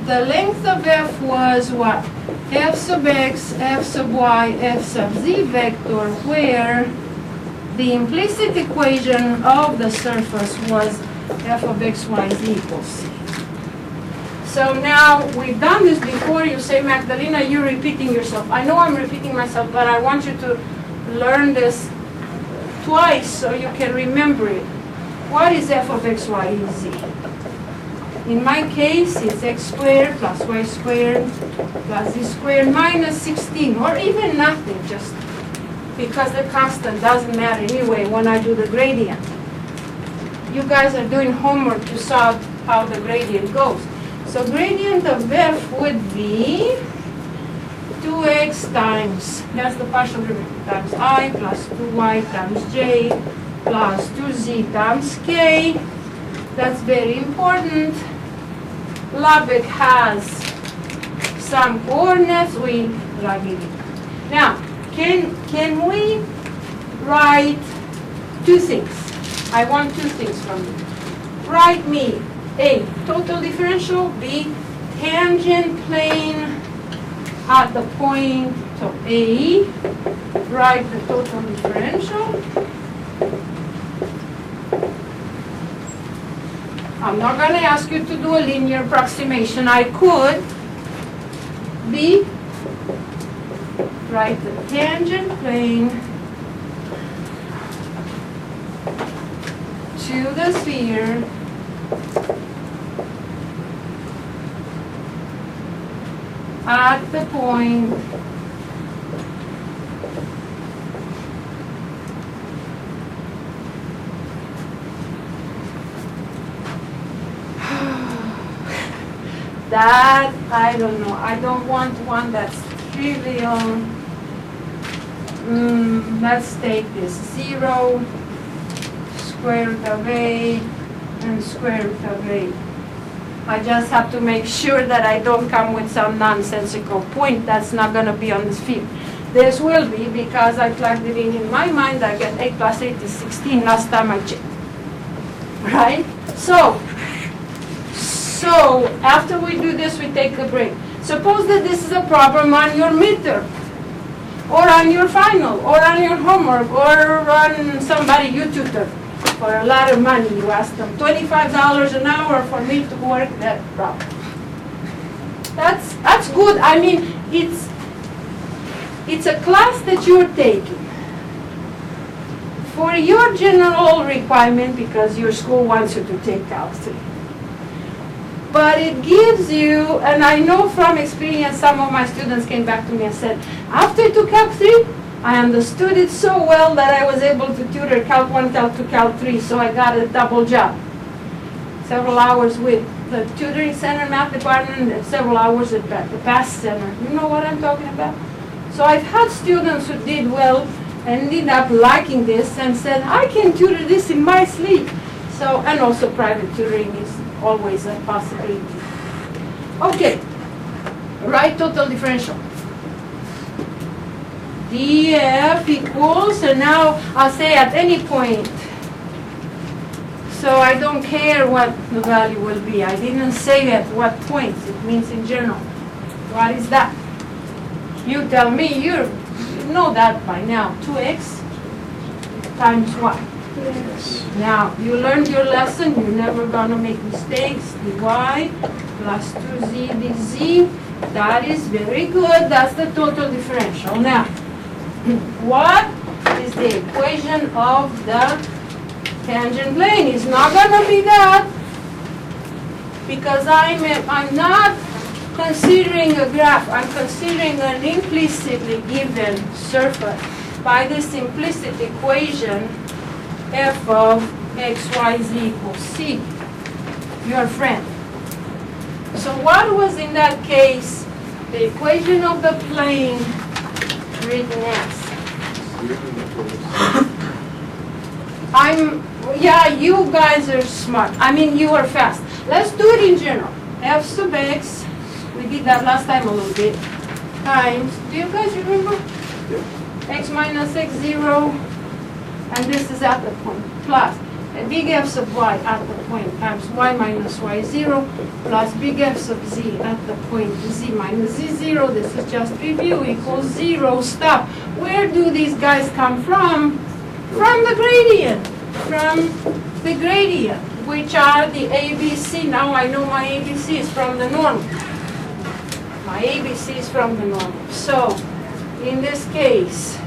The length of F was what? F sub x, F sub y, F sub z vector, where the implicit equation of the surface was F of x, y, z equals c. So now, we've done this before. You say, Magdalena, you're repeating yourself. I know I'm repeating myself, but I want you to learn this twice so you can remember it. What is F of x, y, and z? In my case, it's x squared plus y squared plus z squared minus 16, or even nothing, just because the constant doesn't matter anyway when I do the gradient. You guys are doing homework to solve how the gradient goes. So gradient of F would be 2x times, that's the partial derivative, times I plus 2y times j plus 2z times k. That's very important. Lubbock has some coordinates, we plug it in. Now, can we write two things? I want two things from you. Write me A, total differential, B, tangent plane at the point of A. Write the total differential. I'm not going to ask you to do a linear approximation. I could. B, write the tangent plane to the sphere at the point that, I don't know, I don't want one that's trivial. Let's take this 0, square root of A, and square root of A. I just have to make sure that I don't come with some nonsensical point that's not going to be on this field. This will be because I plugged it in my mind. I get 8 plus 8 is 16 last time I checked. Right? So after we do this, we take a break. Suppose that this is a problem on your midterm, or on your final, or on your homework, or on somebody you tutor for a lot of money. You ask them $25 an hour for me to work that problem. That's good. I mean, it's a class that you're taking for your general requirement because your school wants you to take Calc 3. But it gives you, and I know from experience, some of my students came back to me and said, after I took Calc 3, I understood it so well that I was able to tutor Calc 1, Calc 2, Calc 3, so I got a double job. Several hours with the tutoring center math department and several hours at the PASS center. You know what I'm talking about? So I've had students who did well and ended up liking this and said, I can tutor this in my sleep. So, and also private tutoring is always a possibility. Okay, write total differential. df equals, and now I'll say at any point. So I don't care what the value will be. I didn't say at what points. It means in general. What is that? You tell me. You know that by now. 2x times what? Now, you learned your lesson, you're never going to make mistakes. dy plus 2z dz, that is very good. That's the total differential. Now, what is the equation of the tangent plane? It's not going to be that, because I'm not considering a graph. I'm considering an implicitly given surface. By this implicit equation, f of xyz equals c, your friend. So what was in that case the equation of the plane written as? Yeah, you guys are smart. I mean, you are fast. Let's do it in general. F sub x, we did that last time a little bit, times, do you guys remember? X minus x0, and this is at the point, plus a big F sub y at the point times y minus y0 plus big F sub z at the point z minus z0. This is just review equals 0. Stop. Where do these guys come from? From the gradient. From the gradient, which are the ABC. Now I know my ABC is from the normal. My ABC is from the normal. So, in this case,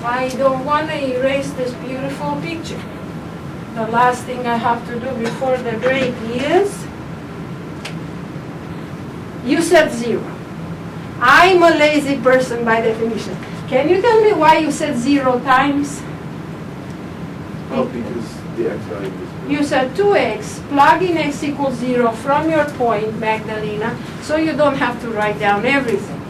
I don't want to erase this beautiful picture. The last thing I have to do before the break is, you said 0. I'm a lazy person by definition. Can you tell me why you said 0 times? Oh, because the x value is... You said 2x, plug in x equals 0 from your point, Magdalena, so you don't have to write down everything.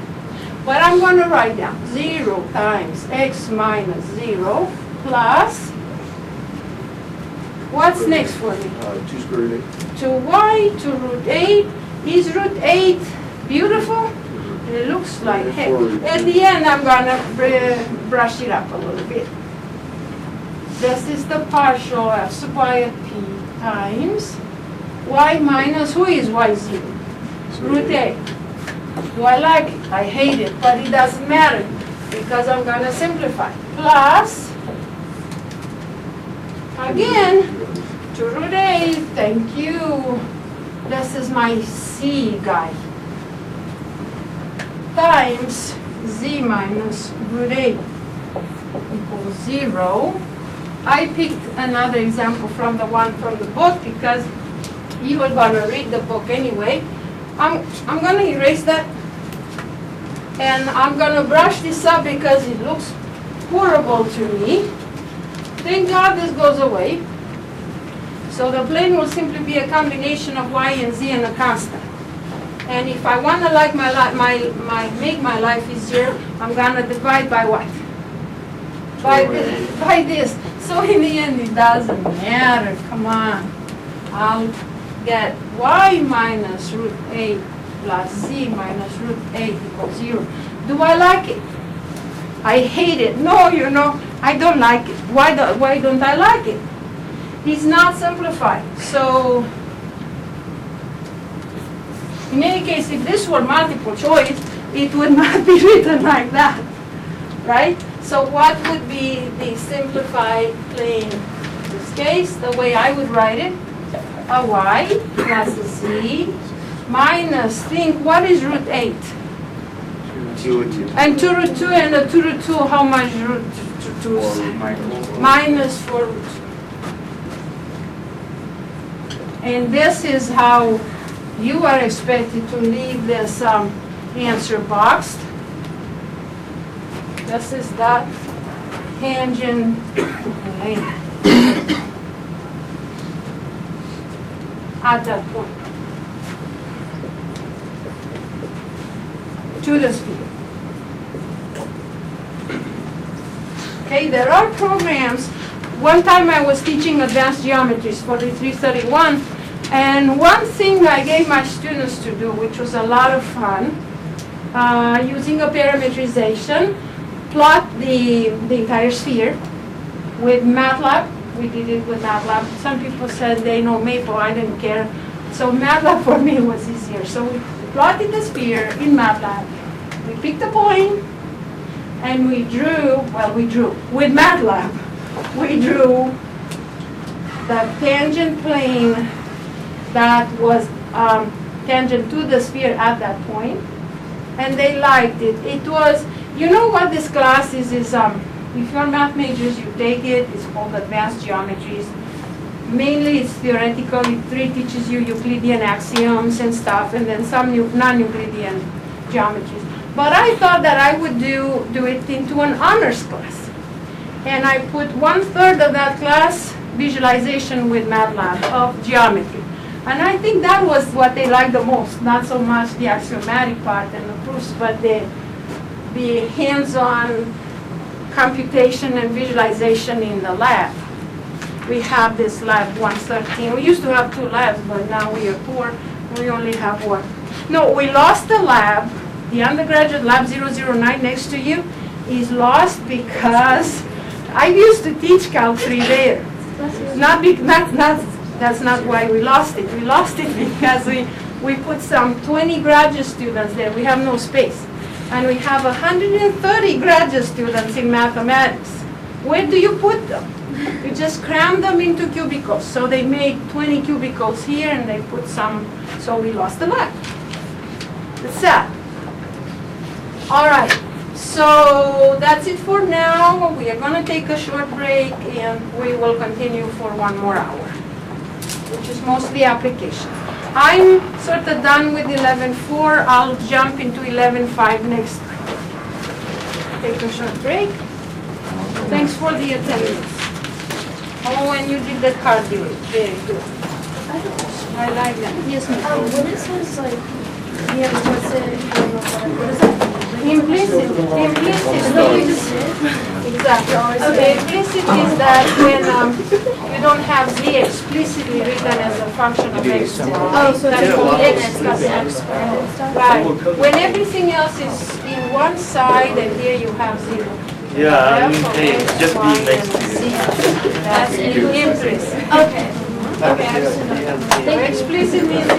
But I'm going to write down 0 times x minus 0 plus, what's next for me? 2 square root 8. 2y to root 8. Is root 8 beautiful? It looks like heck. At the end, I'm going to brush it up a little bit. This is the partial f sub y at p times y minus, who is y0? Root 8. Do I like it? I hate it, but it doesn't matter because I'm going to simplify. Plus, again, to root 8, thank you. This is my c guy. Times z minus root 8 equals 0. I picked another example from the one from the book because you were going to read the book anyway. I'm going to erase that, and I'm going to brush this up because it looks horrible to me. Thank God this goes away. So the plane will simply be a combination of y and z and a constant. And if I want to like make my life easier, I'm going to divide by what? By this. So in the end, it doesn't matter. Come on. I'll get y minus root 8 plus z minus root 8 equals 0. Do I like it? I hate it. No, I don't like it. Why don't I like it? It's not simplified. So, in any case, if this were multiple choice, it would not be written like that, right? So what would be the simplified plane in this case? The way I would write it, a y plus a z minus, think, what is root 8? 2. And 2 root 2 and a 2 root 2, how much root 2? Minus 4 root 2. And this is how you are expected to leave this answer boxed. This is that tangent plane at that point to the sphere. Okay, there are programs. One time I was teaching advanced geometries for the 331, and one thing I gave my students to do, which was a lot of fun, using a parametrization, plot the entire sphere with MATLAB. We did it with MATLAB. Some people said they know Maple, I didn't care. So MATLAB for me was easier. So we plotted the sphere in MATLAB. We picked a point, and we drew with MATLAB. We drew the tangent plane that was tangent to the sphere at that point, and they liked it. It was, you know what this class is if you're math majors, you take it, it's called advanced geometries. Mainly it's theoretical. It teaches you Euclidean axioms and stuff, and then some non-Euclidean geometries. But I thought that I would do it into an honors class. And I put 1/3 of that class visualization with MATLAB of geometry. And I think that was what they liked the most, not so much the axiomatic part and the proofs, but the hands-on computation and visualization in the lab. We have this lab 113. We used to have 2 labs, but now we are poor. We only have 1. No, we lost the lab. The undergraduate lab 009 next to you is lost because I used to teach Cal 3 there. That's not why we lost it. We lost it because we put some 20 graduate students there. We have no space. And we have 130 graduate students in mathematics. Where do you put them? You just cram them into cubicles. So they made 20 cubicles here, and they put some, so we lost the lab. It's sad. All right, so that's it for now. We are going to take a short break, and we will continue for 1 more hour, which is mostly application. I'm sort of done with 11.4. I'll jump into 11.5 next time. Take a short break. Thanks for the attendance. Oh, and you did the cardio. Very good. I like that. Yes, ma'am. When it says like, yeah, what's it, what is that? Implicit. Exactly. Okay, implicit is that when you don't have z explicitly written as a function of x. Oh, so That's it's called x x plus plus x x. squared and stuff? Right. When everything else is in one side, and here you have 0. Yeah, I mean, Therefore, hey, x, just y, be next and to z. you. That's implicit. Okay. So explicit means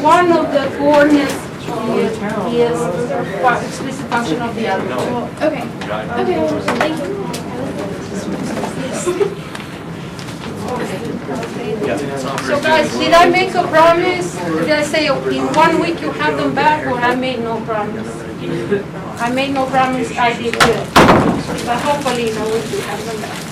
one of the coordinates is explicit function of the other. Okay. Okay, thank you. So guys, did I make a promise? Did I say in 1 week you have them back, or I made no promise? I made no promise, I did good. But hopefully in a week you have them back.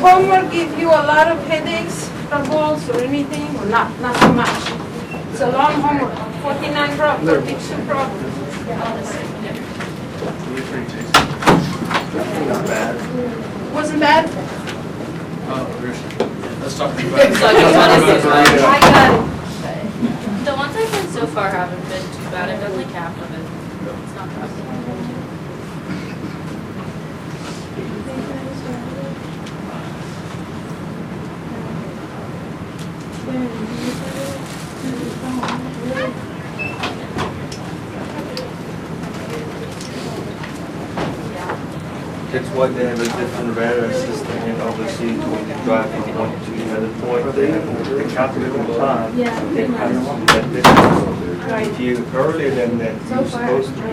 homework give you a lot of headaches, troubles, or anything, or not? Not so much. It's a long homework. 49 problems, 42 problems. Not bad. Wasn't bad? Let's talk about So I just wanna say- I got it. The ones I've done so far haven't been too bad. I've done like half of it. It's not bad. That's why they have a different radar system in overseas when you drive from one to another point. They have the calculated time. Yeah. It has that difference. If you earlier than that you're supposed to be,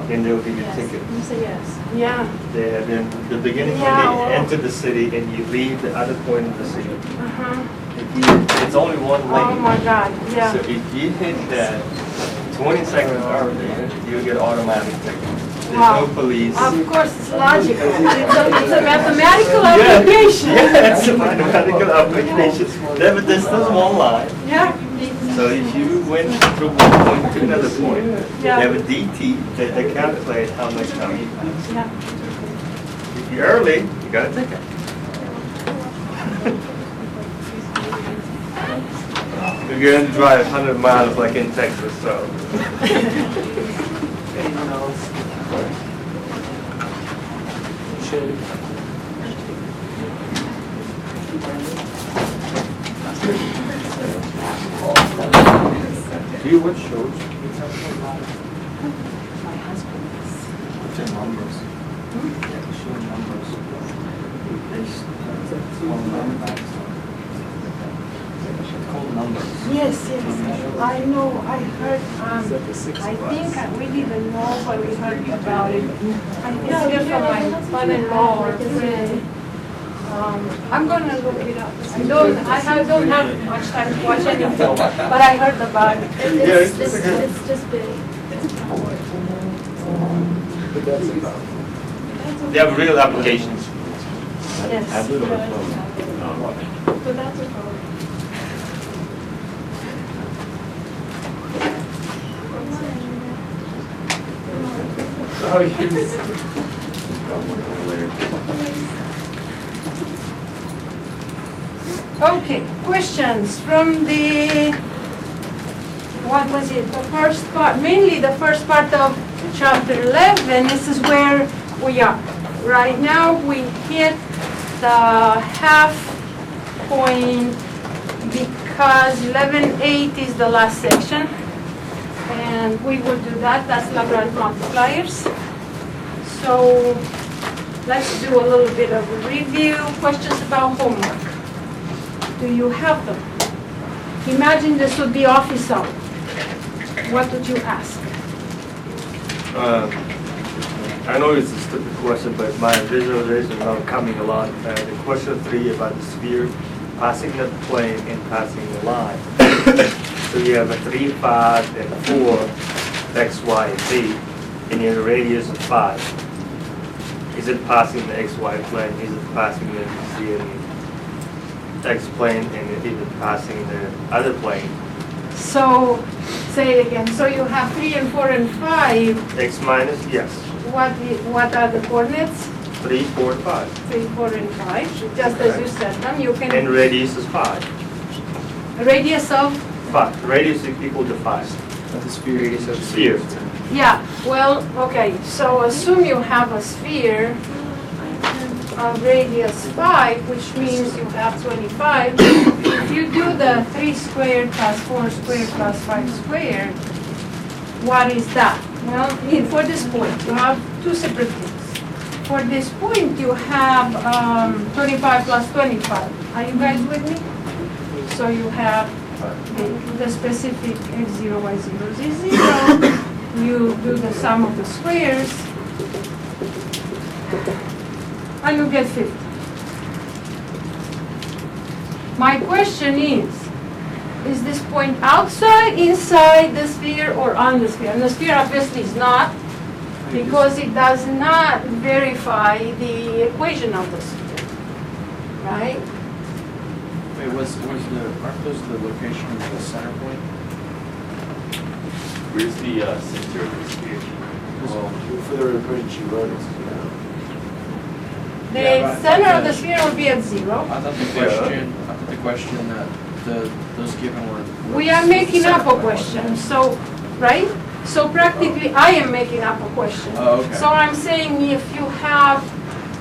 then they'll give you a ticket. You say yes. Yeah. They have in the beginning Yeah, when well- they enter the city and you leave the other point of the city. Uh-huh. It's only one Oh lane. my God, yeah. So if you hit that 20 seconds early, you get automatic ticket. There's Wow. no police. Of course, it's logical. It's a mathematical application. Yeah, it's a mathematical application. They have a distance one line. Yeah, So if you went through one point to another point, Yeah. they have a DT that they calculate how much time you pass. yeah. If you're early, you got a ticket. You're gonna drive 100 miles like in Texas, so. anyone else? Should. Do you watch shows? My husband is. What's your numbers? Yeah, show numbers. It's called numbers. Yes, yes. I know, I heard, I think, we didn't know, but we heard about it. I think it's from my father-in-law or friend. I'm gonna look it up. I don't have much time to watch anything, but I heard about it. It's just big. They have real applications. Yes. I do it on my phone. But that's a problem. Oh, Okay, questions from the, what was it, the first part, mainly the first part of chapter 11. This is where we are. Right now, we hit the half point because 11.8 is the last section. And we will do that, that's Lagrange multipliers. So let's do a little bit of a review. Questions about homework. Do you have them? Imagine this would be office hour. What would you ask? I know it's a stupid question, but my visualization is not coming along. The question 3 about the sphere, passing the plane and passing the line. So you have a 3, 5, and 4, x, y, and z, and you have a radius of 5. Is it passing the x, y plane? Is it passing the z and x plane? And is it passing the other plane? So, say it again. So you have 3 and 4 and 5. X minus, yes. What are the coordinates? 3, 4, and 5. 3, 4, and 5. Just as you said them, you And can, radius is 5. radius of, 5. Radius is equal to 5. But the sphere is a Sphere. yeah, well, okay. So assume you have a sphere of radius 5, which means you have 25. If you do the 3 squared plus 4 squared plus 5 squared, what is that? Well, for this point, you have two separate things. For this point, you have 25 plus 25. Are you guys with me? So you have the specific x0, y0, z0. You do the sum of the squares, and you get 50. My question is this point outside, inside the sphere, or on the sphere? And the sphere obviously is not, because it does not verify the equation of the sphere. right? Wait, aren't those the location of the center point? Where's the center of the sphere? Well, The further approach you run, it's, The Yeah, but I center thought of the that- sphere would be at 0. I thought the question that those given were. We are making up a question, so, right? So practically, I am making up a question. Oh, okay. So I'm saying if you have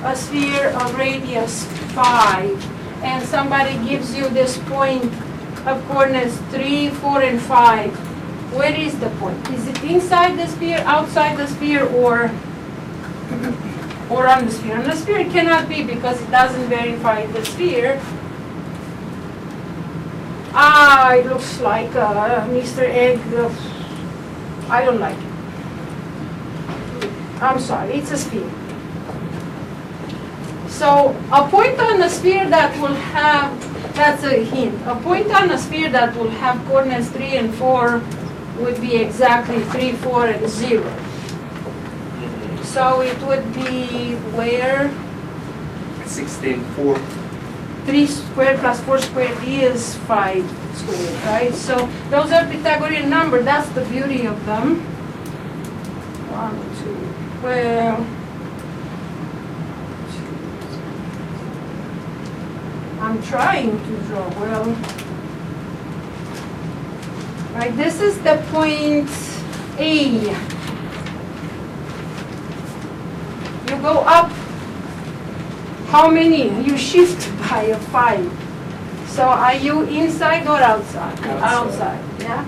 a sphere of radius 5, and somebody gives you this point of coordinates 3, 4, and 5, where is the point? Is it inside the sphere, outside the sphere, or on the sphere? On the sphere it cannot be because it doesn't verify the sphere. It looks like Mr. Egg. I don't like it. I'm sorry, it's a sphere. So a point on a sphere that will have, that's a hint, a point on a sphere that will have coordinates 3 and 4 would be exactly 3, 4, and 0. So it would be where 16, 4. 3 squared plus 4 squared is 5 squared, right? So those are Pythagorean numbers. That's the beauty of them. 1, 2, well, I'm trying to draw well. Right, this is the point A. You go up. How many? You shift by a 5. So are you inside or outside? Outside. Yeah.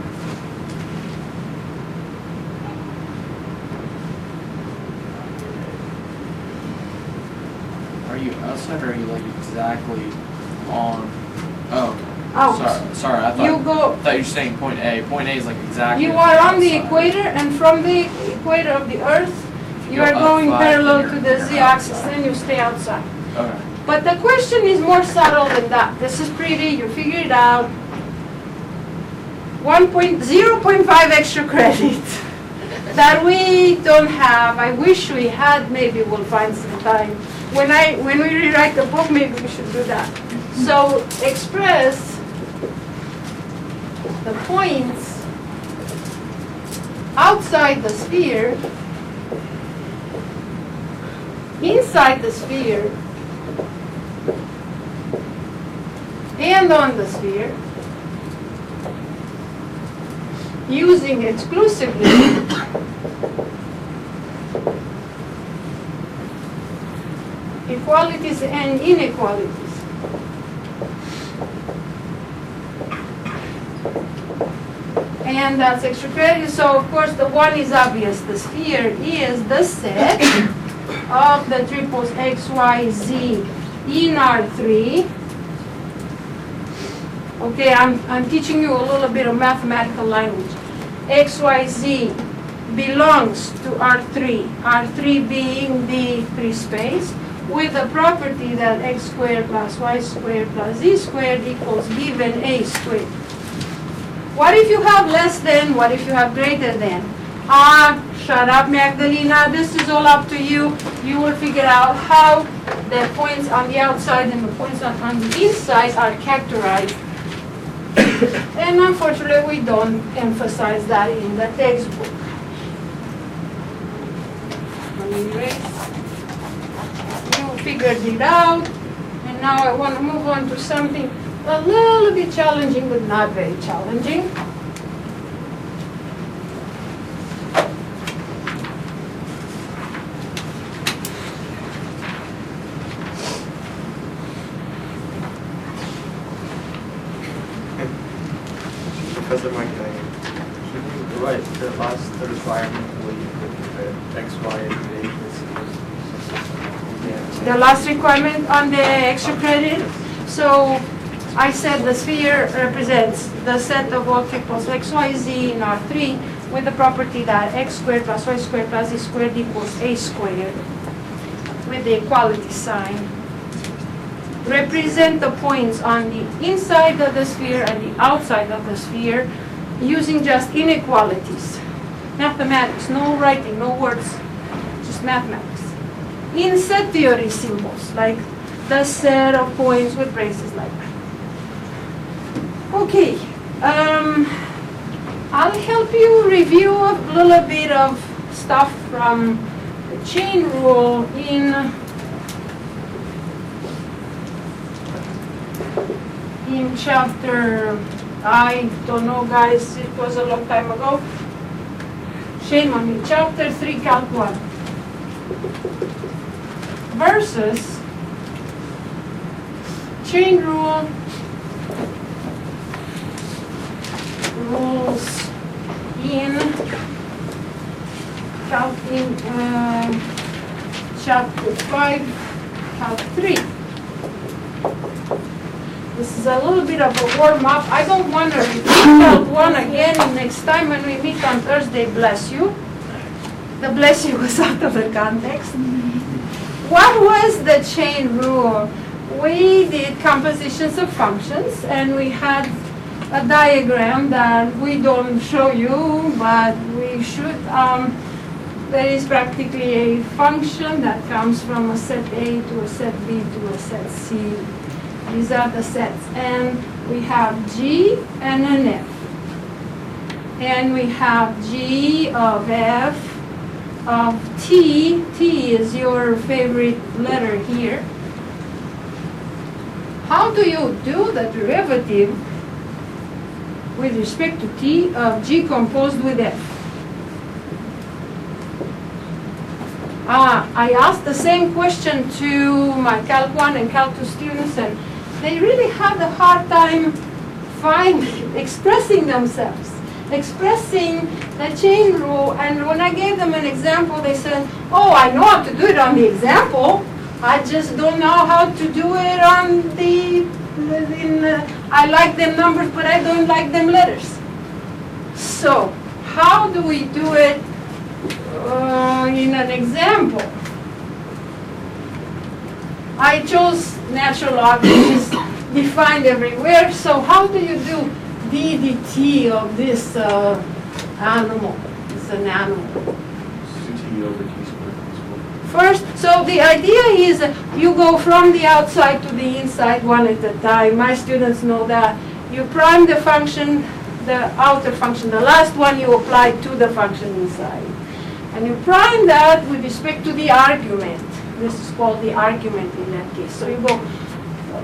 Are you outside or are you like exactly on? Oh, Out. sorry. I You go. thought you were saying point A. Point A is like exactly. You are on the outside. equator, and from the equator of the Earth, you Go are up going 5 parallel and to you're the z-axis, outside. and you stay outside. Okay. But the question is more subtle than that. This is pretty, you figure it out. 0.5 extra credit that we don't have. I wish we had, maybe we'll find some time. When we rewrite the book, maybe we should do that. So express the points outside the sphere, inside the sphere, and on the sphere, using exclusively equalities and inequalities. And that's extra credit. So of course the one is obvious. The sphere is the set of the triples x, y, z in R3. Okay, I'm teaching you a little bit of mathematical language. X, y, z belongs to R3. R3 being the free space with the property that x squared plus y squared plus z squared equals given a squared. What if you have less than? What if you have greater than? Shut up, Magdalena. This is all up to you. You will figure out how the points on the outside and the points on the inside are characterized. And unfortunately, we don't emphasize that in the textbook. Anyway, you figured it out, and now I want to move on to something a little bit challenging, but not very challenging. Professor Mike, can you write the last requirement where you put the x, y, and z? The last requirement on the extra credit. So I said the sphere represents the set of all triples x, y, z in R3 with the property that x squared plus y squared plus z squared equals a squared with the equality sign. Represent the points on the inside of the sphere and the outside of the sphere using just inequalities. Mathematics, no writing, no words, just mathematics. In set theory symbols, like the set of points with braces like that. Okay, I'll help you review a little bit of stuff from the chain rule in chapter, I don't know guys, it was a long time ago. Shame on me, chapter 3 Calc 1 versus chain rule rules in chapter 5 Calc 3. This is a little bit of a warm-up. I don't want to repeat Calc 1 again next time when we meet on Thursday, bless you. The bless you was out of the context. What was the chain rule? We did compositions of functions, and we had a diagram that we don't show you, but we should. There is practically a function that comes from a set A to a set B to a set C. These are the sets, and we have G and an F. And we have G of F of T. T is your favorite letter here. How do you do the derivative with respect to T of G composed with F? I asked the same question to my Calc 1 and Calc 2 students, and they really had a hard time expressing themselves, expressing the chain rule. And when I gave them an example, they said, oh, I know how to do it on the example. I just don't know how to do it on I like them numbers, but I don't like them letters. So how do we do it in an example? I chose natural log, which is defined everywhere. So how do you do d dt of this animal? It's an animal. CT over T squared. First, so the idea is you go from the outside to the inside one at a time. My students know that. You prime the function, the outer function. The last one you apply to the function inside. And you prime that with respect to the argument. This is called the argument in that case. So you go,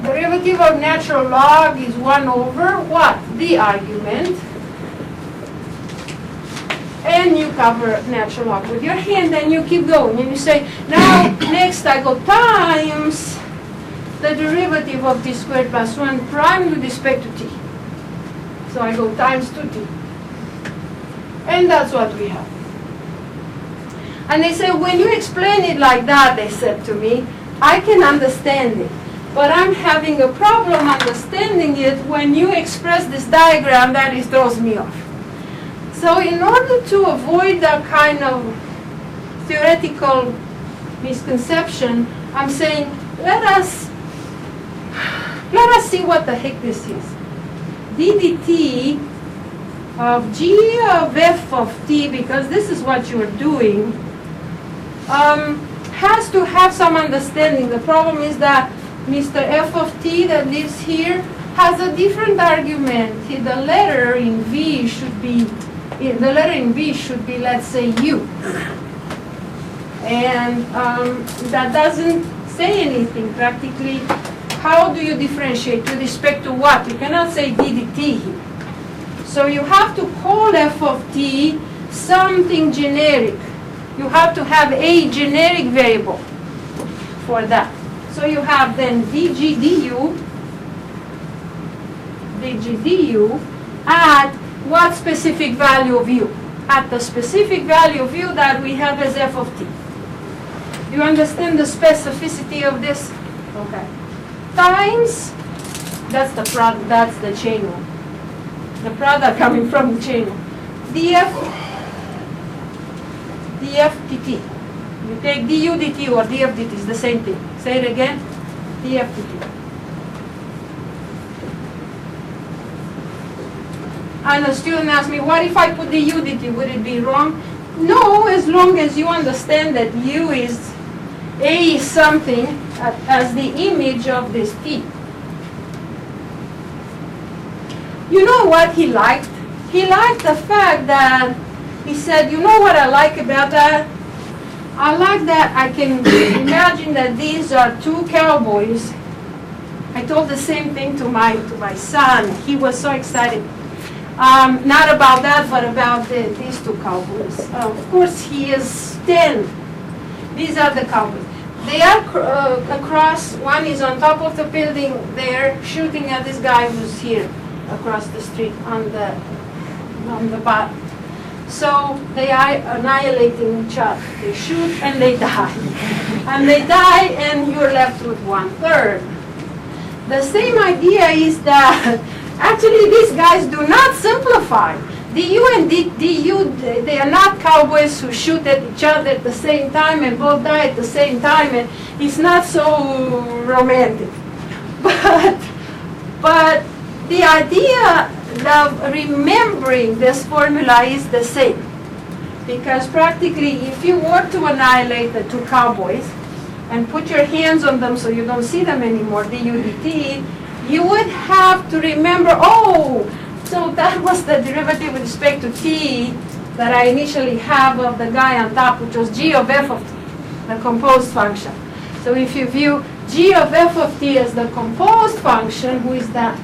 derivative of natural log is 1 over what? The argument. And you cover natural log with your hand, and you keep going. And you say, now, next I go times the derivative of t squared plus 1 prime with respect to t. So I go times 2t. And that's what we have. And they say, when you explain it like that, they said to me, I can understand it. But I'm having a problem understanding it when you express this diagram that it throws me off. So in order to avoid that kind of theoretical misconception, I'm saying, let us see what the heck this is. d dt of g of f of t, because this is what you're doing, has to have some understanding. The problem is that Mr. f of t that lives here has a different argument. The letter in V should be, let's say, u. And that doesn't say anything practically. How do you differentiate with respect to what? You cannot say d dt here. So you have to call f of t something generic. You have to have a generic variable for that. So you have then dg du at what specific value of u? At the specific value of u that we have as f of t. Do you understand the specificity of this? Okay. Times, that's the product, that's the chain rule. The product coming from the chain rule. df dt. You take du dt or df dt, is the same thing. Say it again. df dt. And a student asked me, what if I put du dt? Would it be wrong? No, as long as you understand that u is A something as the image of this t. You know what he liked? He liked the fact that he said, you know what I like about that? I like that I can imagine that these are two cowboys. I told the same thing to my son. He was so excited. Not about that, but about these two cowboys. Of course, he is 10. These are the cowboys. They are across, one is on top of the building there, shooting at this guy who's here across the street on the bottom. So they are annihilating each other. They shoot and they die. And they die and you're left with 1/3. The same idea is that actually these guys do not simplify. DU and DU, they are not cowboys who shoot at each other at the same time and both die at the same time, and it's not so romantic. But the idea of remembering this formula is the same. Because practically, if you were to annihilate the two cowboys and put your hands on them so you don't see them anymore, DU dt, you would have to remember, oh, so that was the derivative with respect to t that I initially have of the guy on top, which was g of f of t, the composed function. So if you view g of f of t as the composed function, who is that?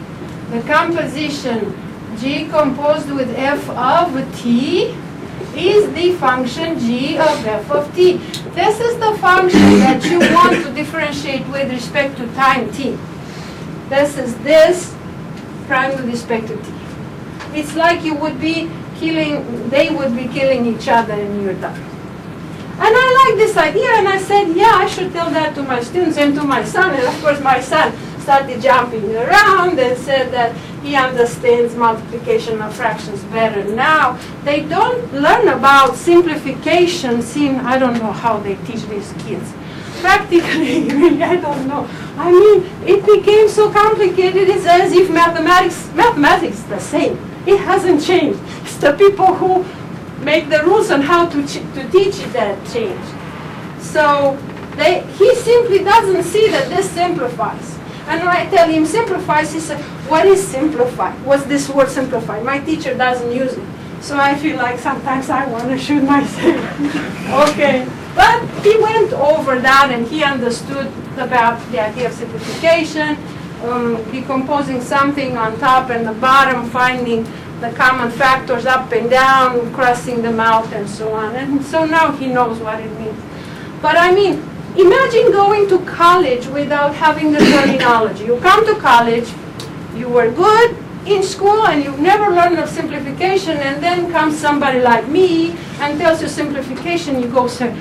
The composition g composed with f of t is the function g of f of t. This is the function that you want to differentiate with respect to time t. This is this prime with respect to t. It's like you would be killing, they would be killing each other and you're done. And I like this idea, and I said, yeah, I should tell that to my students and to my son. And of course my son started jumping around and said that he understands multiplication of fractions better now. They don't learn about simplification. I don't know how they teach these kids. Practically, really, I don't know. I mean, it became so complicated, it's as if mathematics is the same. It hasn't changed. It's the people who make the rules on how to teach it that change. So he simply doesn't see that this simplifies. And when I tell him simplifies, he said, what is simplify? What's this word simplify? My teacher doesn't use it. So I feel like sometimes I want to shoot myself. Okay. But he went over that and he understood about the idea of simplification, decomposing something on top and the bottom, finding the common factors up and down, crossing them out and so on. And so now he knows what it means. But I mean, imagine going to college without having the terminology. You come to college, you were good in school and you've never learned of simplification, and then comes somebody like me and tells you simplification, you go say,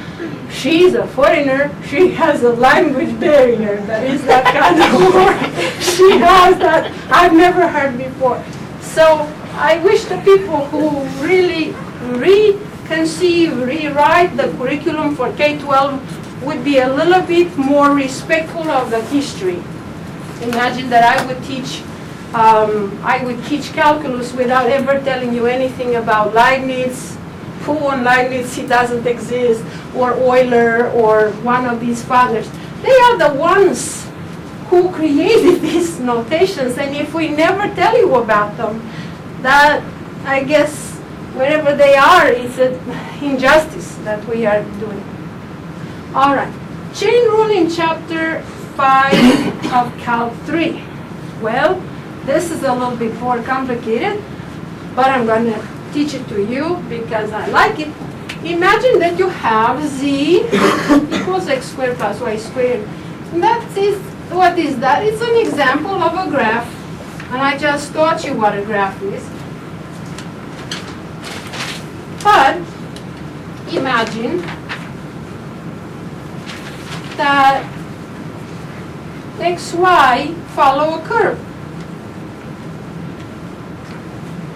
she's a foreigner, she has a language barrier, that is that kind of word. She has that I've never heard before. So I wish the people who really rewrite the curriculum for K-12 would be a little bit more respectful of the history. Imagine that I would teach calculus without ever telling you anything about Leibniz, who on Leibniz he doesn't exist, or Euler, or one of these fathers. They are the ones who created these notations, and if we never tell you about them, that, I guess, wherever they are, it's an injustice that we are doing. All right, chain rule in chapter 5 of Calc 3. Well, this is a little bit more complicated, but I'm going to teach it to you because I like it. Imagine that you have z equals x squared plus y squared. And that is, what is that? It's an example of a graph. And I just taught you what a graph is. But imagine that x, y follow a curve.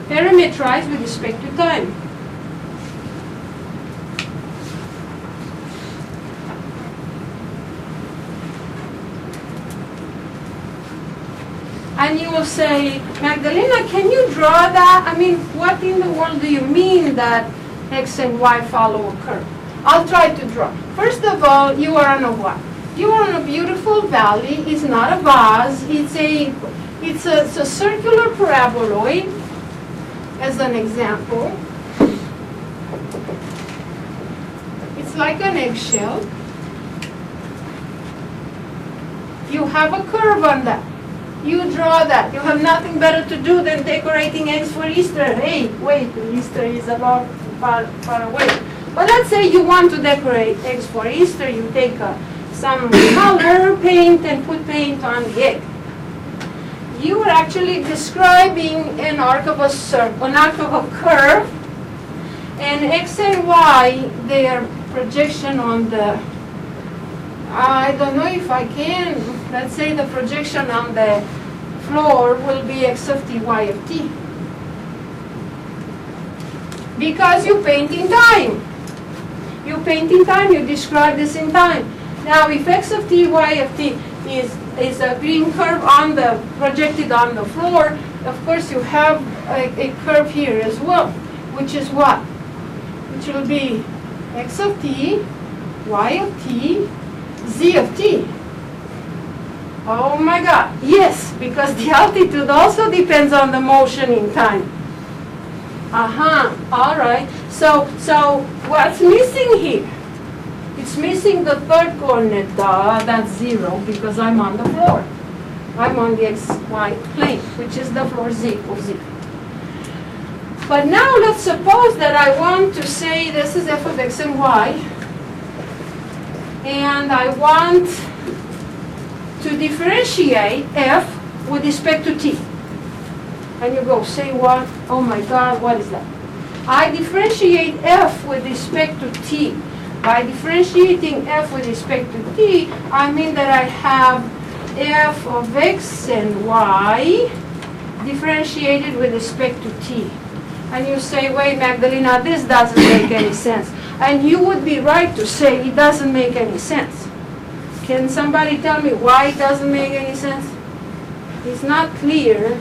Parameterized with respect to time. And you will say, Magdalena, can you draw that? I mean, what in the world do you mean that x and y follow a curve? I'll try to draw. First of all, you are on a what? You are on a beautiful valley. It's not a vase. It's a circular paraboloid, as an example. It's like an eggshell. You have a curve on that. You draw that. You have nothing better to do than decorating eggs for Easter. Hey, wait, Easter is a long far away. But let's say you want to decorate eggs for Easter. You take some color, paint, and put paint on the egg. You are actually describing an arc of a circle, an arc of a curve, and X and Y, their projection on the, I don't know if I can, let's say the projection on the floor will be X of t, Y of t. Because you paint in time. You paint in time, you describe this in time. Now if X of t, Y of t is a green curve on the, projected on the floor, of course you have a curve here as well, which is what? Which will be X of t, Y of t, Z of t. Oh my God, yes, because the altitude also depends on the motion in time. All right. So what's missing here? It's missing the third coordinate, that's 0, because I'm on the floor. I'm on the xy plane, which is the floor z equals 0. But now let's suppose that I want to say this is f of x and y, and I want to differentiate f with respect to t. And you go, say what? Oh my God, what is that? I differentiate f with respect to t. By differentiating f with respect to t, I mean that I have f of x and y differentiated with respect to t. And you say, wait, Magdalena, this doesn't make any sense. And you would be right to say it doesn't make any sense. Can somebody tell me why it doesn't make any sense? It's not clear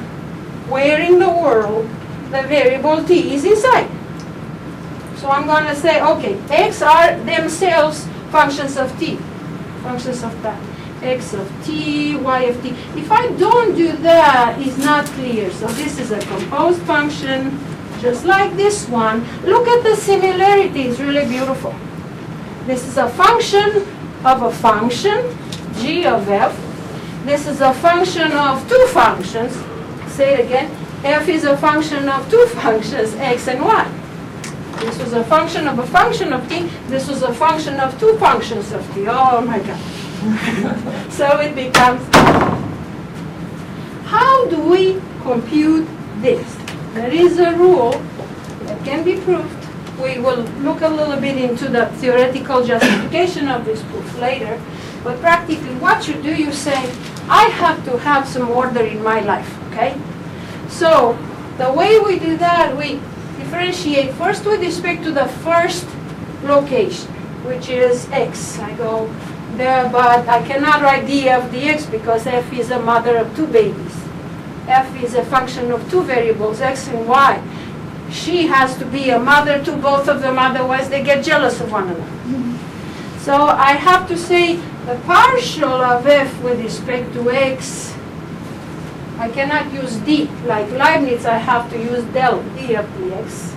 where in the world the variable t is inside. So I'm going to say, okay, x are themselves functions of t, functions of that. X of t, y of t. If I don't do that, it's not clear. So this is a composed function, just like this one. Look at the similarity, it's really beautiful. This is a function of a function, g of f. This is a function of two functions. Say it again. F is a function of two functions, x and y. This was a function of t. This was a function of two functions of t. Oh my God. So it becomes, how do we compute this? There is a rule that can be proved. We will look a little bit into the theoretical justification of this proof later. But practically what you do, you say, I have to have some order in my life, okay? So the way we do that, we differentiate first with respect to the first location, which is x. I go there, but I cannot write df dx because f is a mother of two babies. F is a function of two variables, x and y. She has to be a mother to both of them, otherwise they get jealous of one another. So I have to say the partial of f with respect to x. I cannot use d. Like Leibniz, I have to use del, d of dx.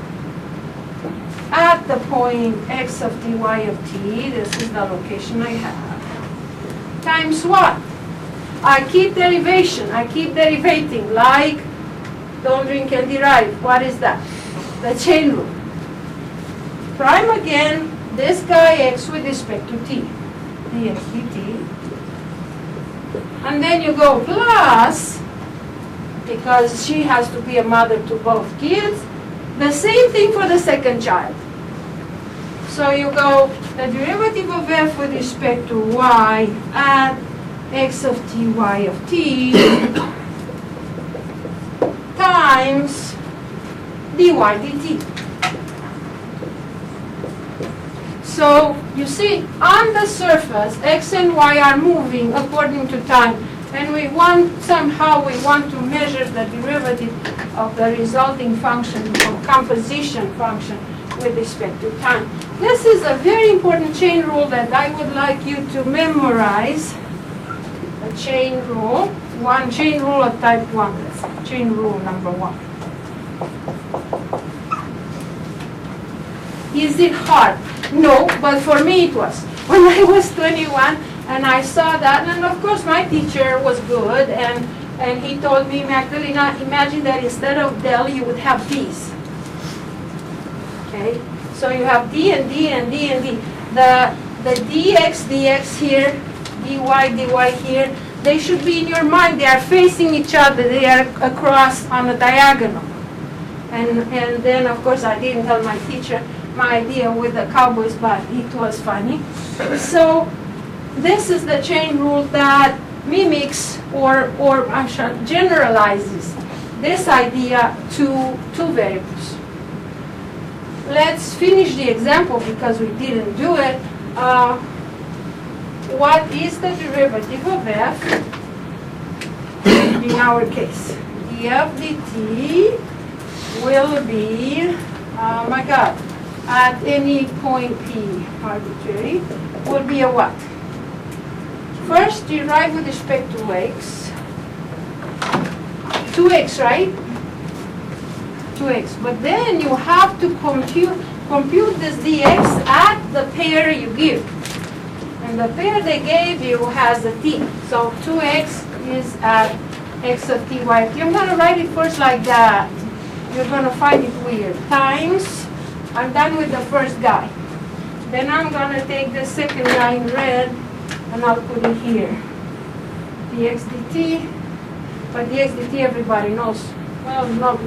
At the point x of dy of t, this is the location I have. Times what? I keep derivation. I keep derivating, like don't drink and derive. What is that? The chain rule. Prime again, this guy x with respect to t. dx dt. And then you go plus, because she has to be a mother to both kids. The same thing for the second child. So you go the derivative of f with respect to y at x of t, y of t times dy dt. So you see, on the surface, x and y are moving according to time. And we want, somehow we want to measure the derivative of the resulting function, or composition function, with respect to time. This is a very important chain rule that I would like you to memorize. A chain rule. One chain rule of type 1. That's chain rule number 1. Is it hard? No, but for me it was. When I was 21 and I saw that, and of course my teacher was good, and he told me, Magdalena, imagine that instead of del you would have d's. Okay? So you have d and d and d and d. The dx here, dy here, they should be in your mind. They are facing each other. They are across on a diagonal. And then, of course, I didn't tell my teacher my idea with the cowboys, but it was funny. So this is the chain rule that mimics or generalizes this idea to two variables. Let's finish the example because we didn't do it. What is the derivative of f in our case? df dt will be, oh my god, at any point p arbitrary, will be a what? First, derive with respect to x. 2x, right? 2x. But then you have to compute this dx at the pair you give. And the pair they gave you has a t. So 2x is at x of t, y of t. I'm going to write it first like that. You're going to find it weird. Times, I'm done with the first guy. Then I'm going to take the second guy in red, and I'll put it here. dx dt, but dx dt everybody knows. Well, no,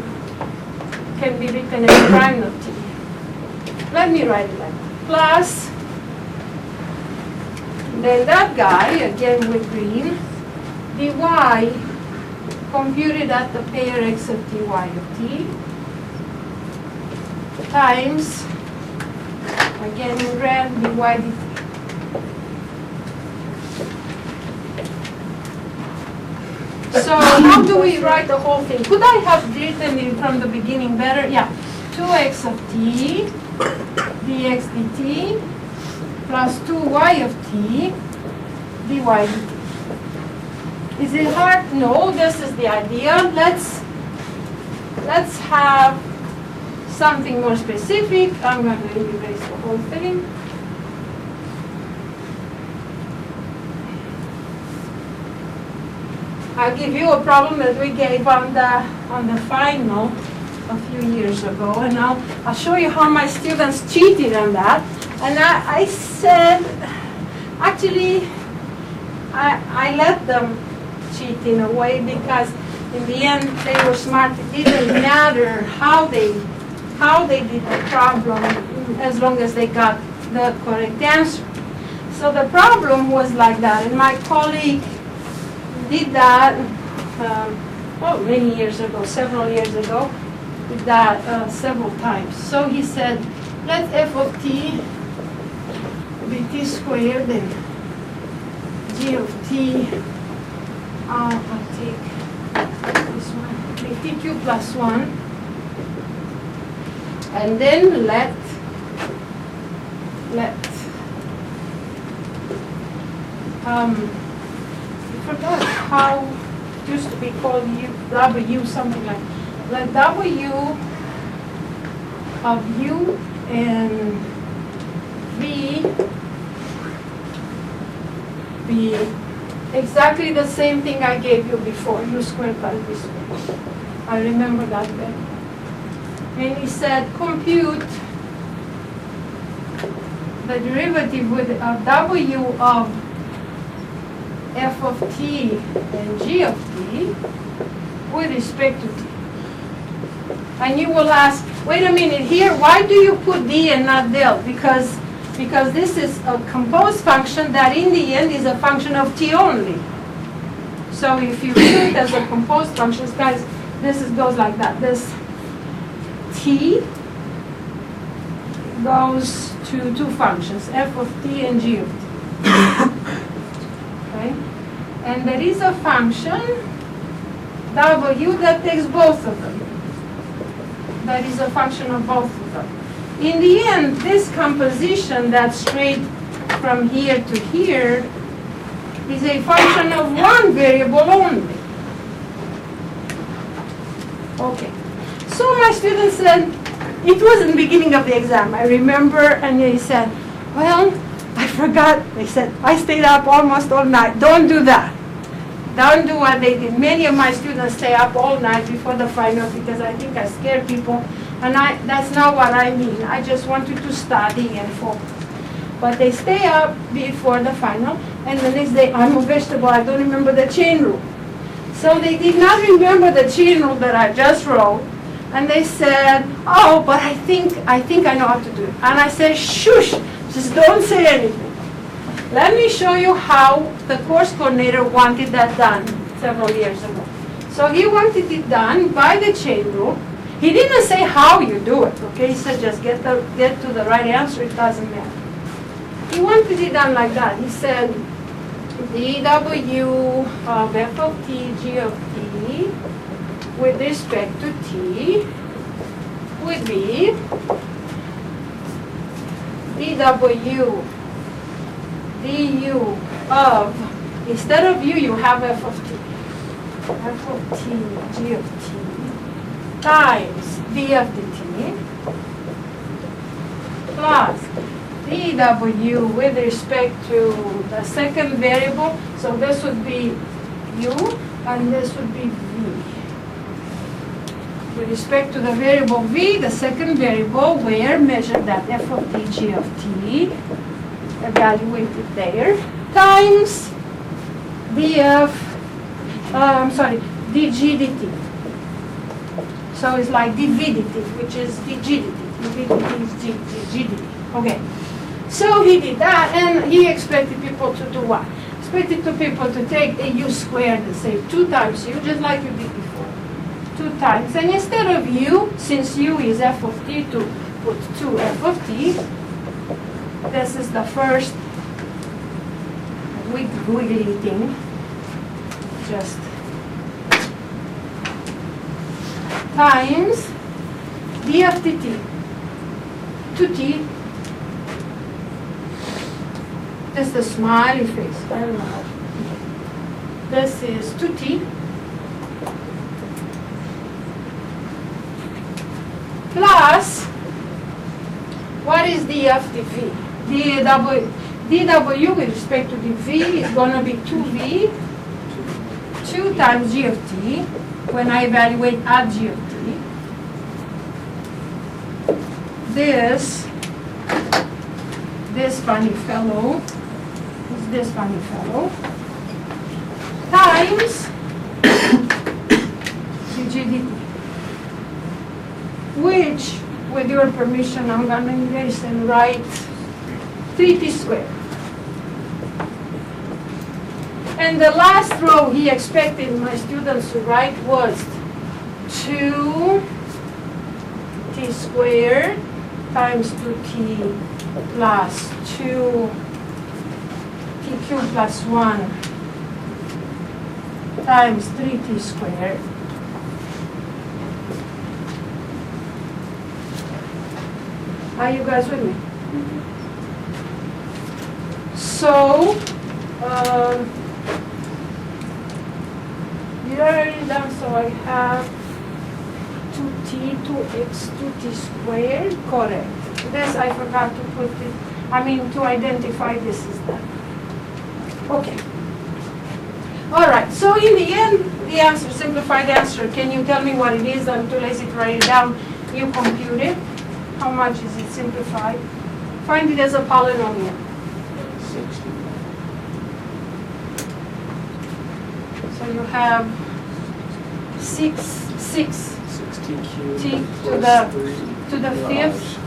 can be written as prime of t. Let me write it like that. Plus, then that guy, again with green, dy computed at the pair x of t, y of t, times, again in red, dy dt. So how do we write the whole thing? Could I have written it from the beginning better? Yeah. 2x of t dx dt plus 2y of t dy dt. Is it hard? No, this is the idea. Let's have something more specific. I'm going to erase the whole thing. I'll give you a problem that we gave on the final a few years ago, and I'll show you how my students cheated on that. And I said, actually, I let them cheat in a way because in the end they were smart. It didn't matter how they did the problem as long as they got the correct answer. So the problem was like that, and my colleague did that many years ago, several years ago, did that several times. So he said, let f of t be t squared and g of t, I'll take this one, be tq plus 1, and then let I forgot how it used to be called w, something like let w of u and v be exactly the same thing I gave you before, u squared plus v squared. I remember that better. And he said compute the derivative with w of f of t and g of t with respect to t. And you will ask, wait a minute here, why do you put d and not del? Because this is a composed function that in the end is a function of t only. So if you view it as a composed function, guys, goes like that. This t goes to two functions, f of t and g of t. Okay? And there is a function, w, that takes both of them. That is a function of both of them. in the end, this composition that's straight from here to here is a function of one variable only. Okay. So my student said, it was in the beginning of the exam, I remember, and he said, well, I forgot. They said, I stayed up almost all night. Don't do that. Don't do what they did. Many of my students stay up all night before the final because I think I scare people. And that's not what I mean. I just want you to study and focus. But they stay up before the final, and the next day, I'm a vegetable, I don't remember the chain rule. So they did not remember the chain rule that I just wrote, and they said, oh, but I think I know how to do it. And I said, shush, just don't say anything. Let me show you how the course coordinator wanted that done several years ago. So he wanted it done by the chain rule. He didn't say how you do it, okay? He said just get to the right answer, it doesn't matter. He wanted it done like that. He said dw of f of t, g of t, with respect to t, would be dw du of, instead of u, you have f of t, g of t, times d of dt, plus dw with respect to the second variable, so this would be u, and this would be v. With respect to the variable v, the second variable, where measured at f of t, g of t, evaluated there, times dg dt. So it's like dv dt, which is dg dt. dv dt is dg dt. Okay. So he did that, and he expected people to do what? Expected people to take a u squared and say 2 times u, just like you did before. 2 times. And instead of u, since u is f of t, to put 2 f of t, this is the first wiggly thing. Just times d of dt, 2t. This is the smiley face. I don't know. This is 2t plus, what is d of dv? dw with respect to dv is going to be 2v, 2 times g of t, when I evaluate at g of t. This funny fellow, this funny fellow, times dg dt, which, with your permission, I'm going to erase and write 3t squared. And the last row he expected my students to write was 2t squared times 2t plus 2t cubed plus 1 times 3t squared. Are you guys with me? So, you're already done, so I have 2t, 2x, 2t squared, correct. This I forgot to put it, to identify this is that. Okay. All right, so in the end, the answer, simplified answer, can you tell me what it is? I'm too lazy to write it down. You compute it. How much is it simplified? Find it as a polynomial. 60. So you have 6 16 cubed t plus to the 3 fifth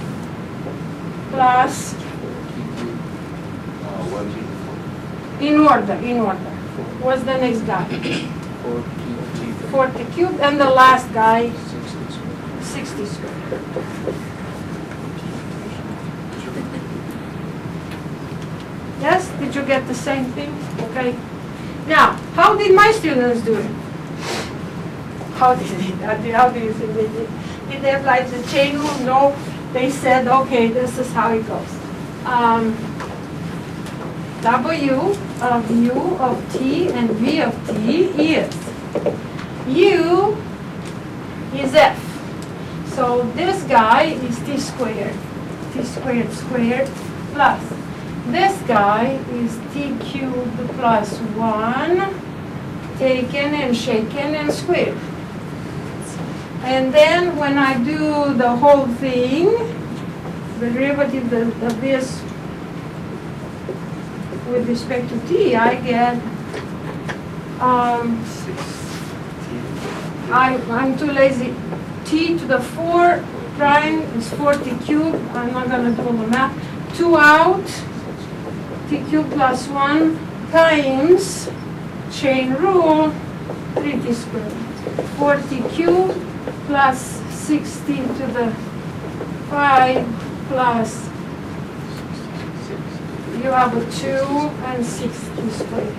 plus, in order. What's the next guy? 40 cubed, and the last guy, 60 squared. Yes? Did you get the same thing? Okay. Now, how did my students do it? How do you think they did? Did they apply the chain rule? No. they said, okay, this is how it goes. W of u of t and v of t is u is f. So this guy is t squared squared plus this guy is t cubed plus 1 taken and shaken and squared. And then when I do the whole thing, the derivative of this with respect to t, I get, I'm too lazy. T to the 4 prime is 4t cubed. I'm not going to do the math. 2 out, t cubed plus 1 times chain rule, 3t squared. 4t cubed plus 16 to the 5 plus, you have a 2 and 6t squared.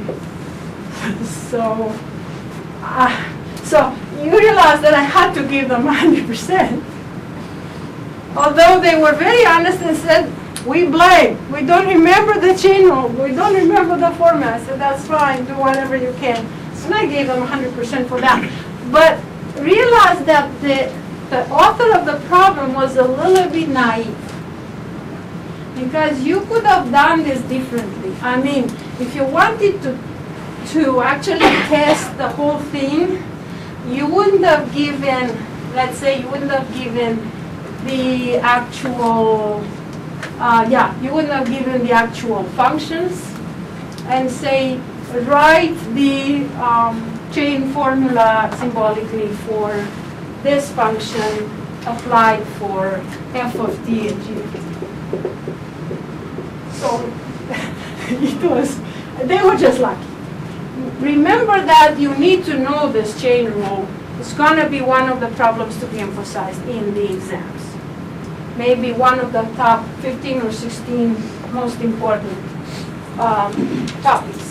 So you realize that I had to give them 100%. Although they were very honest and said, we blame. We don't remember the chain rule. We don't remember the format. So that's fine. Do whatever you can. So I gave them 100% for that. But realize that the author of the problem was a little bit naive. Because you could have done this differently. I mean, if you wanted to actually test the whole thing, you wouldn't have given, let's say, you wouldn't have given the actual, you wouldn't have given the actual functions and say, write the chain formula symbolically for this function applied for f of t and g of t. So they were just lucky. Remember that you need to know this chain rule. It's going to be one of the problems to be emphasized in the exams. Maybe one of the top 15 or 16 most important topics.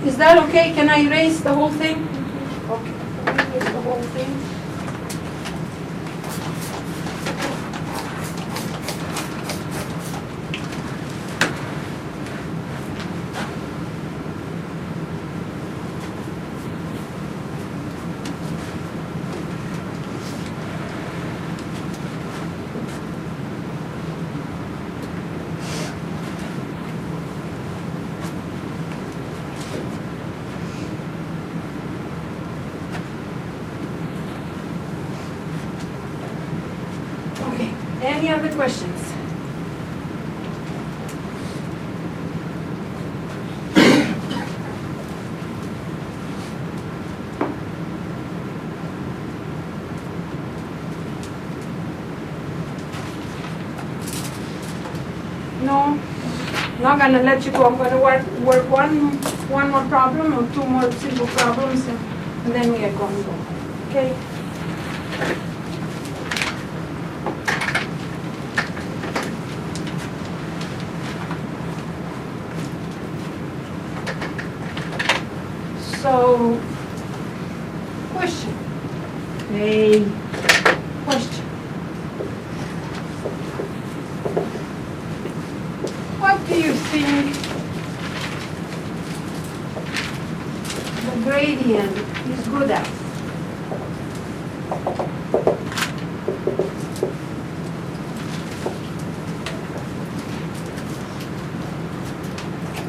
Is that okay? Can I erase the whole thing? Okay, let me erase the whole thing. Any other questions? No? Not gonna let you go. I'm gonna work one more problem or 2 more simple problems and then we are going to go. Okay? So, question. A question. What do you think the gradient is good at?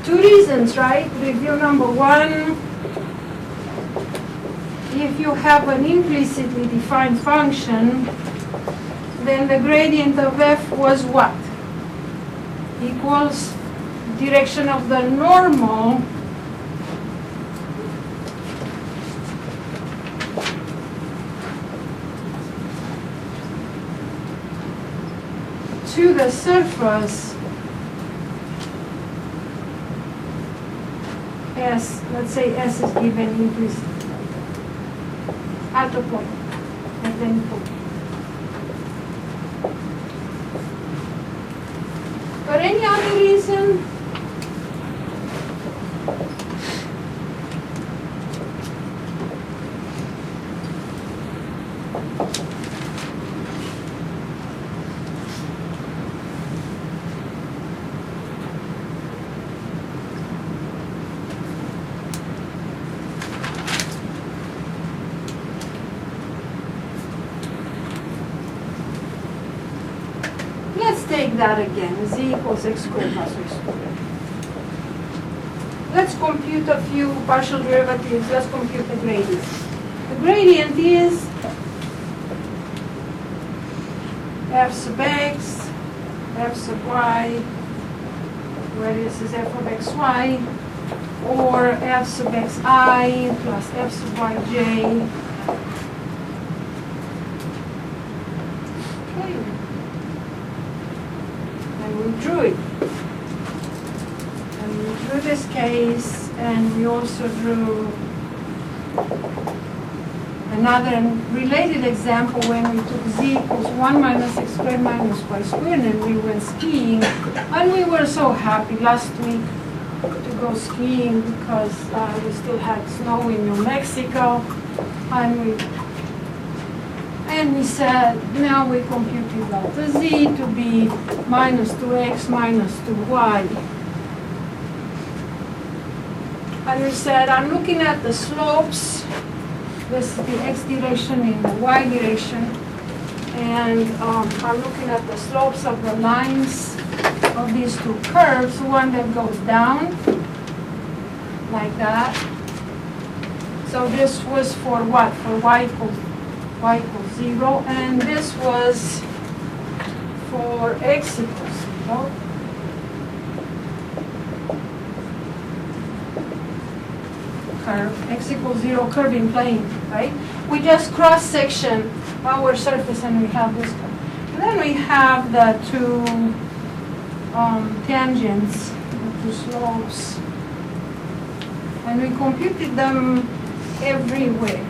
Two reasons, right? Review number 1. If you have an implicitly defined function, then the gradient of f was what? Equals direction of the normal to the surface S, let's say S is given implicitly. At a point, at any point. For any other reason, take that again, z equals x squared plus y squared. Let's compute a few partial derivatives. Let's compute the gradient. The gradient is f sub x, f sub y, where this is f of xy, or f sub xi plus f sub yj. Okay. And we drew it. And we drew this case, and we also drew another related example when we took z equals 1 minus x squared minus y squared, and we went skiing. And we were so happy last week to go skiing because we still had snow in New Mexico. And we said, now we computed delta z to be minus 2x minus 2y. And we said, I'm looking at the slopes. This is the x direction in the y direction. And I'm looking at the slopes of the lines of these two curves. One that goes down, like that. So this was for what? For y equals 0. And this was for x equals 0. Curve, x equals 0, curving plane, right? We just cross-section our surface and we have this curve. And then we have the two tangents, the two slopes. And we computed them everywhere.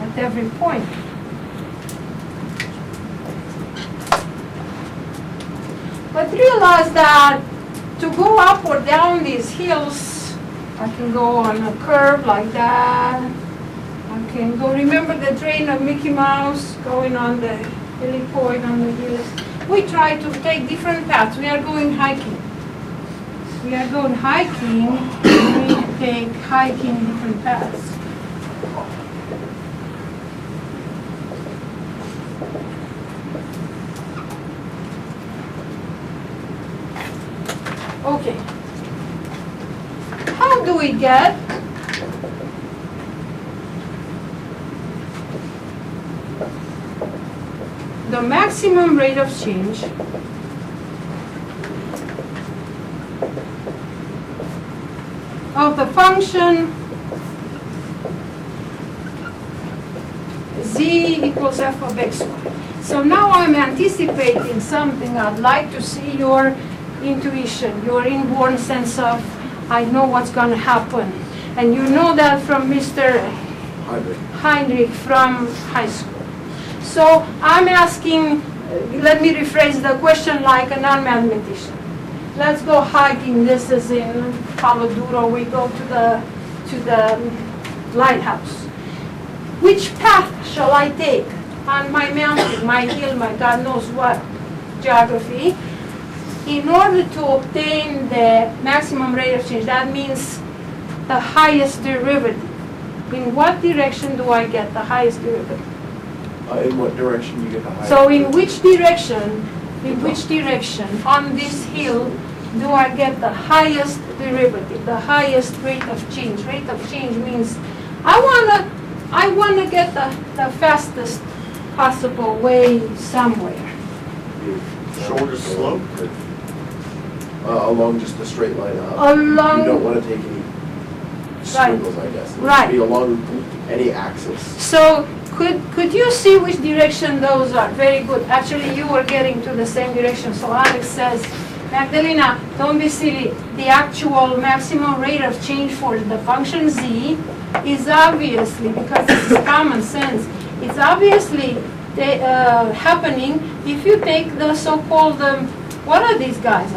At every point. But realize that to go up or down these hills, I can go on a curve like that. I can go, remember the train of Mickey Mouse going on the helicoid on the hills? We try to take different paths. We are going hiking. We are going hiking, we take hiking different paths. Okay, how do we get the maximum rate of change of the function z equals f of xy? So now I'm anticipating something. I'd like to see your intuition, your inborn sense of, I know what's going to happen. And you know that from Mr. Heinrich from high school. So I'm asking, let me rephrase the question like a non-mathematician. Let's go hiking. This is in Palo Duro. We go to the lighthouse. Which path shall I take on my mountain, my hill, my God knows what geography? In order to obtain the maximum rate of change, that means the highest derivative. In what direction do I get the highest derivative? In what direction you get the highest? So in which direction on this hill do I get the highest derivative, the highest rate of change? Rate of change means I wanna get the fastest possible way somewhere. Shorter slope? Along just a straight line up. Along. You don't want to take any squiggles, I guess. It Right. should be along any axis. So could you see which direction those are? Very good. Actually, you were getting to the same direction. So Alex says, Magdalena, don't be silly. The actual maximum rate of change for the function z is obviously, because this is common sense, it's obviously happening if you take the so-called, what are these guys?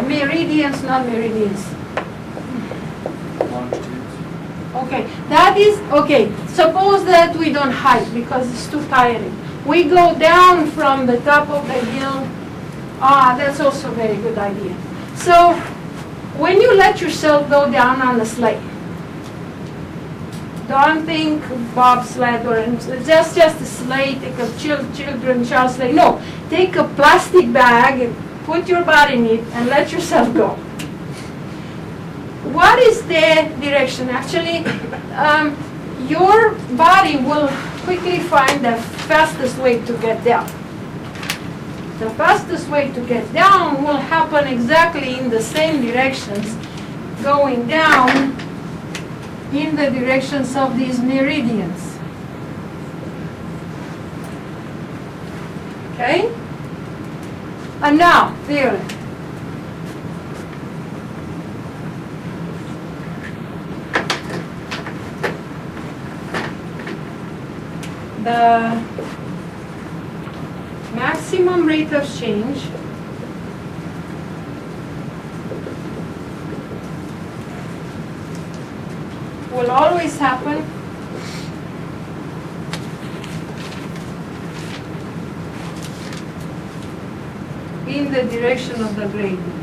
Meridians, not meridians. Okay, that is, okay, suppose that we don't hike because it's too tiring. We go down from the top of the hill. That's also a very good idea. So, when you let yourself go down on the sleigh, Don't think bobsled or just a sleigh, take a children's sleigh. No, take a plastic bag and put your butt in it and let yourself go. What is the direction? Actually, your body will quickly find the fastest way to get down. The fastest way to get down will happen exactly in the same directions, going down in the directions of these meridians. Okay? And now, there. The maximum rate of change will always happen in the direction of the gradient.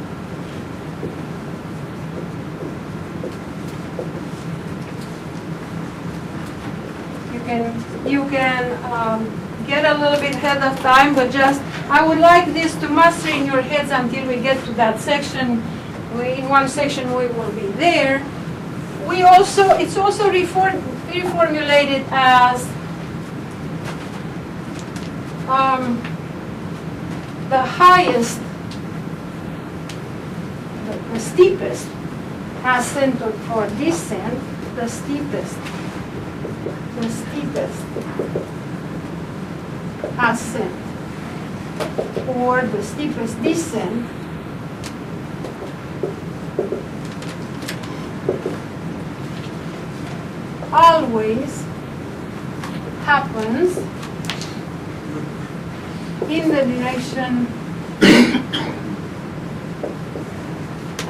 You can get a little bit ahead of time, but just I would like this to master in your heads until we get to that section. In one section we will be there. It's also reformulated as the highest, the steepest ascent or descent, the steepest ascent or the steepest descent always happens in the direction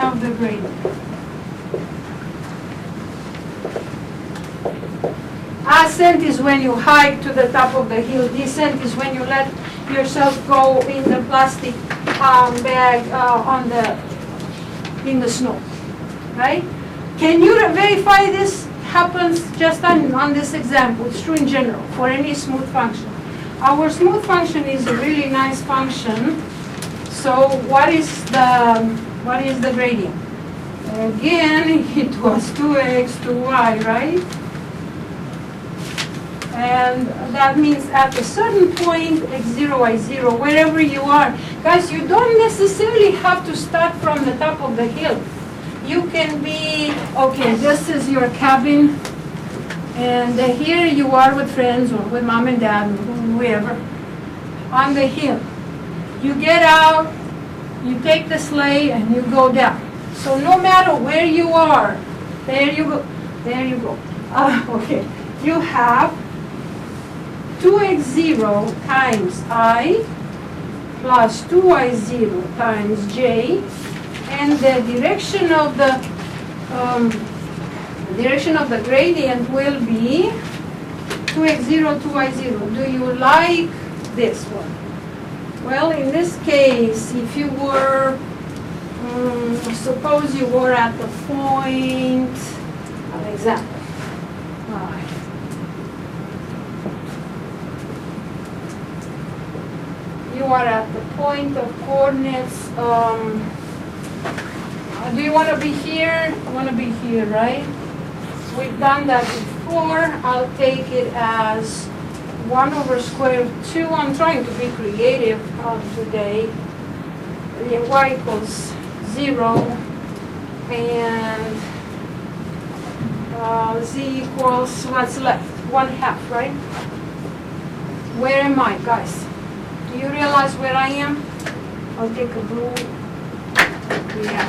of the gradient. Ascent is when you hike to the top of the hill. Descent is when you let yourself go in the plastic bag in the snow, right? Can you verify this happens just on this example? It's true in general for any smooth function. Our smooth function is a really nice function. So what is the gradient? Again, it was 2x, 2y, right? And that means at a certain point, x0, y0, wherever you are. Guys, you don't necessarily have to start from the top of the hill. You can be, okay, this is your cabin, and here you are with friends or with mom and dad, or whoever, on the hill. You get out, you take the sleigh, and you go down. So no matter where you are, there you go, there you go. Okay, you have 2x0 times I plus 2y0 times j, and the direction of the gradient will be 2x0, 2y0. Do you like this one? Well, in this case, if you were, suppose you were at the point, an example. You are at the point of coordinates. Do you want to be here? I want to be here, right? We've done that before. I'll take it as 1 over square root 2. I'm trying to be creative today. Y equals 0 and z equals what's left? 1/2, right? Where am I, guys? Do you realize where I am? I'll take a blue. Yeah.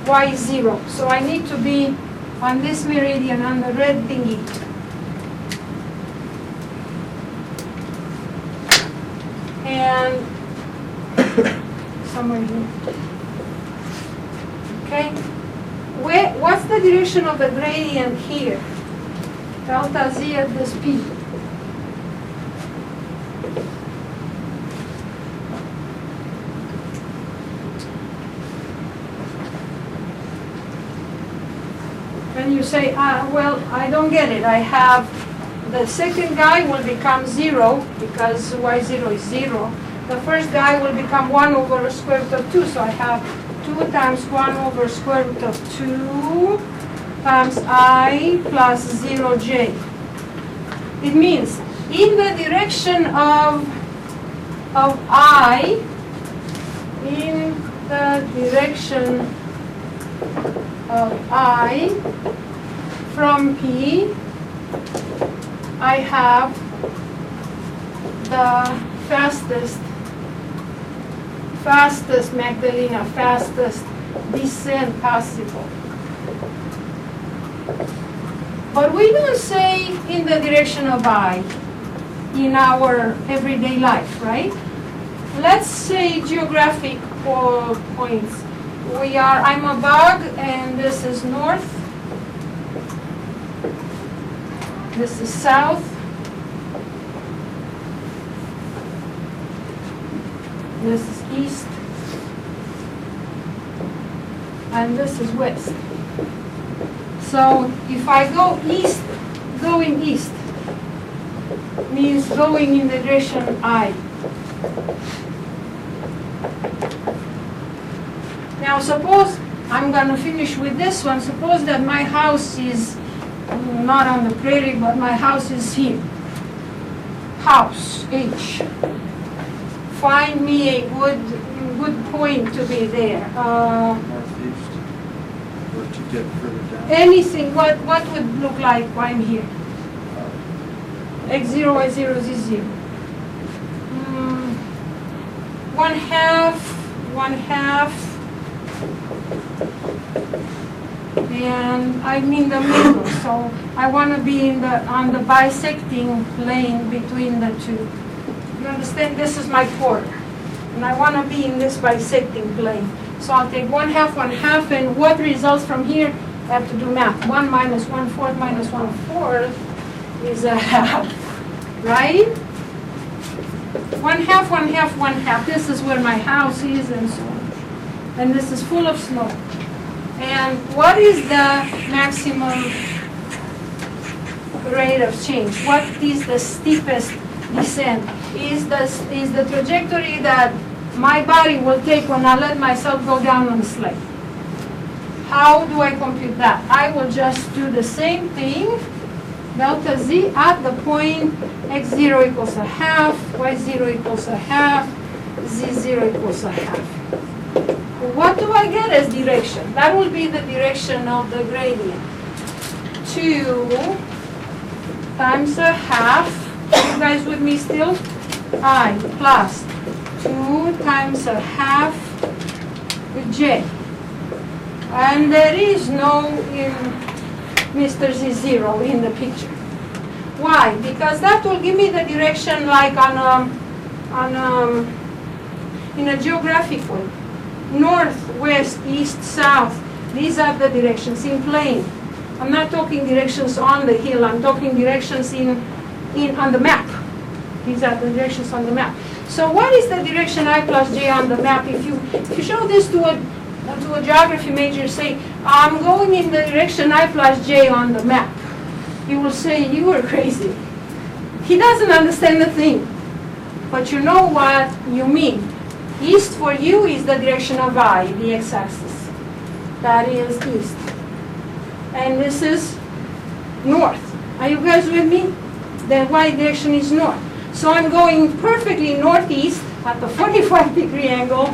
Y is 0. So I need to be on this meridian, on the red thingy. And somewhere here. Okay? What's the direction of the gradient here? Delta z at this P. Can you say, well, I don't get it. I have the second guy will become 0 because y0 is 0. The first guy will become 1 over square root of 2. So I have 2 times 1 over square root of 2 times I plus 0j. It means in the direction of I, in the direction of I from P, I have the fastest Magdalena, fastest descent possible. But we don't say in the direction of I in our everyday life, right? Let's say geographic points. I'm a bug, and this is north. This is south. This is east. And this is west. So if I go east, going east means going in the direction I. Now suppose, I'm going to finish with this one. Suppose that my house is not on the prairie, but my house is here. House, H. Find me a good point to be there. Northeast, or to get further down. Anything, what would look like while I'm here? X0, Y0, Z0. 1/2, 1/2. And I'm in the middle, so I want to be on the bisecting plane between the two. You understand? This is my corner, and I want to be in this bisecting plane. So I'll take 1/2, 1/2, and what results from here? I have to do math. 1 minus 1/4 minus 1/4 is a half, right? 1/2, 1/2, 1/2. This is where my house is, and so on. And this is full of snow. And what is the maximum rate of change? What is the steepest descent? Is the trajectory that my body will take when I let myself go down on the sled. How do I compute that? I will just do the same thing, delta z at the point x0 equals 1/2, y0 equals 1/2, z0 equals 1/2. What do I get as direction? That will be the direction of the gradient. 2 times 1/2, you guys with me still? I plus 2 times 1/2 j. And there is no Mr. Z0 in the picture. Why? Because that will give me the direction like in a geographic way. North, west, east, south. These are the directions in plane. I'm not talking directions on the hill. I'm talking directions on the map. These are the directions on the map. So what is the direction I plus j on the map? If you show this to a geography major, say, I'm going in the direction I plus j on the map, he will say, you are crazy. He doesn't understand the thing. But you know what you mean. East for you is the direction of I, the x-axis. That is east. And this is north. Are you guys with me? The y direction is north. So I'm going perfectly northeast at the 45-degree angle.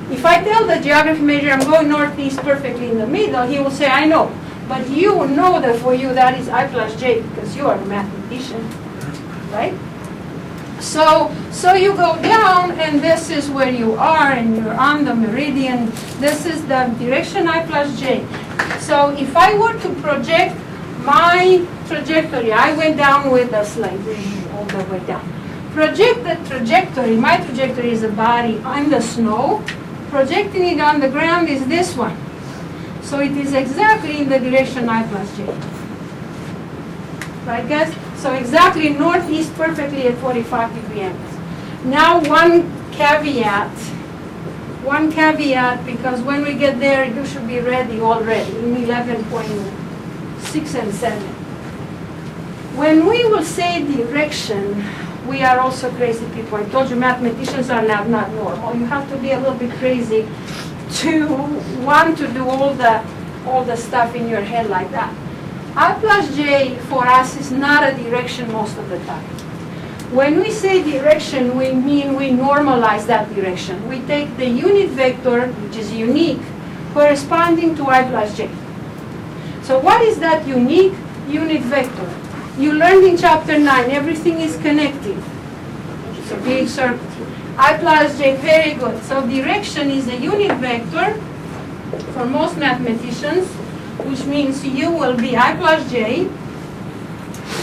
If I tell the geography major I'm going northeast perfectly in the middle, he will say, I know. But you know that for you that is I plus j because you are a mathematician, right? So you go down, and this is where you are, and you're on the meridian. This is the direction I plus j. So if I were to project my trajectory, I went down with the slide all the way down. Project the trajectory. My trajectory is a body on the snow. Projecting it on the ground is this one. So it is exactly in the direction I plus j. Right, guys? So exactly northeast perfectly at 45-degree angles. Now one caveat, because when we get there, you should be ready already in 11.6 6 and 7. When we will say direction, we are also crazy people. I told you mathematicians are not normal. You have to be a little bit crazy to want to do all the stuff in your head like that. I plus j for us is not a direction most of the time. When we say direction, we mean we normalize that direction. We take the unit vector, which is unique, corresponding to I plus j. So what is that unique unit vector? You learned in chapter 9, everything is connected. It's a big circle. I plus j, very good. So direction is a unit vector for most mathematicians, which means u will be I plus j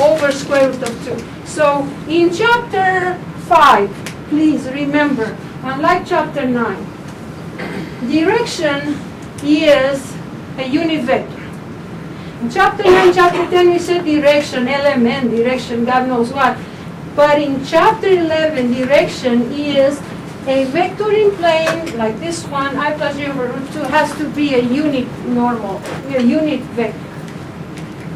over square root of 2. So in chapter 5, please remember, unlike chapter 9, direction is a unit vector. In chapter 9, chapter 10, we said direction, LMN, direction, God knows what. But in chapter 11, direction is a vector in plane, like this one, I plus j over root 2, has to be a unit normal, a unit vector.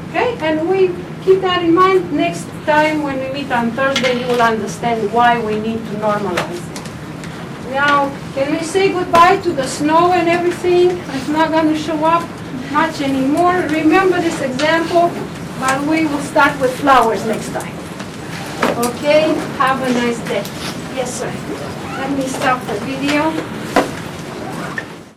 Okay, and we keep that in mind. Next time when we meet on Thursday, you will understand why we need to normalize it. Now, can we say goodbye to the snow and everything? It's not going to show up much anymore. Remember this example, but we will start with flowers next time. Okay, have a nice day. Yes, sir. Let me stop the video.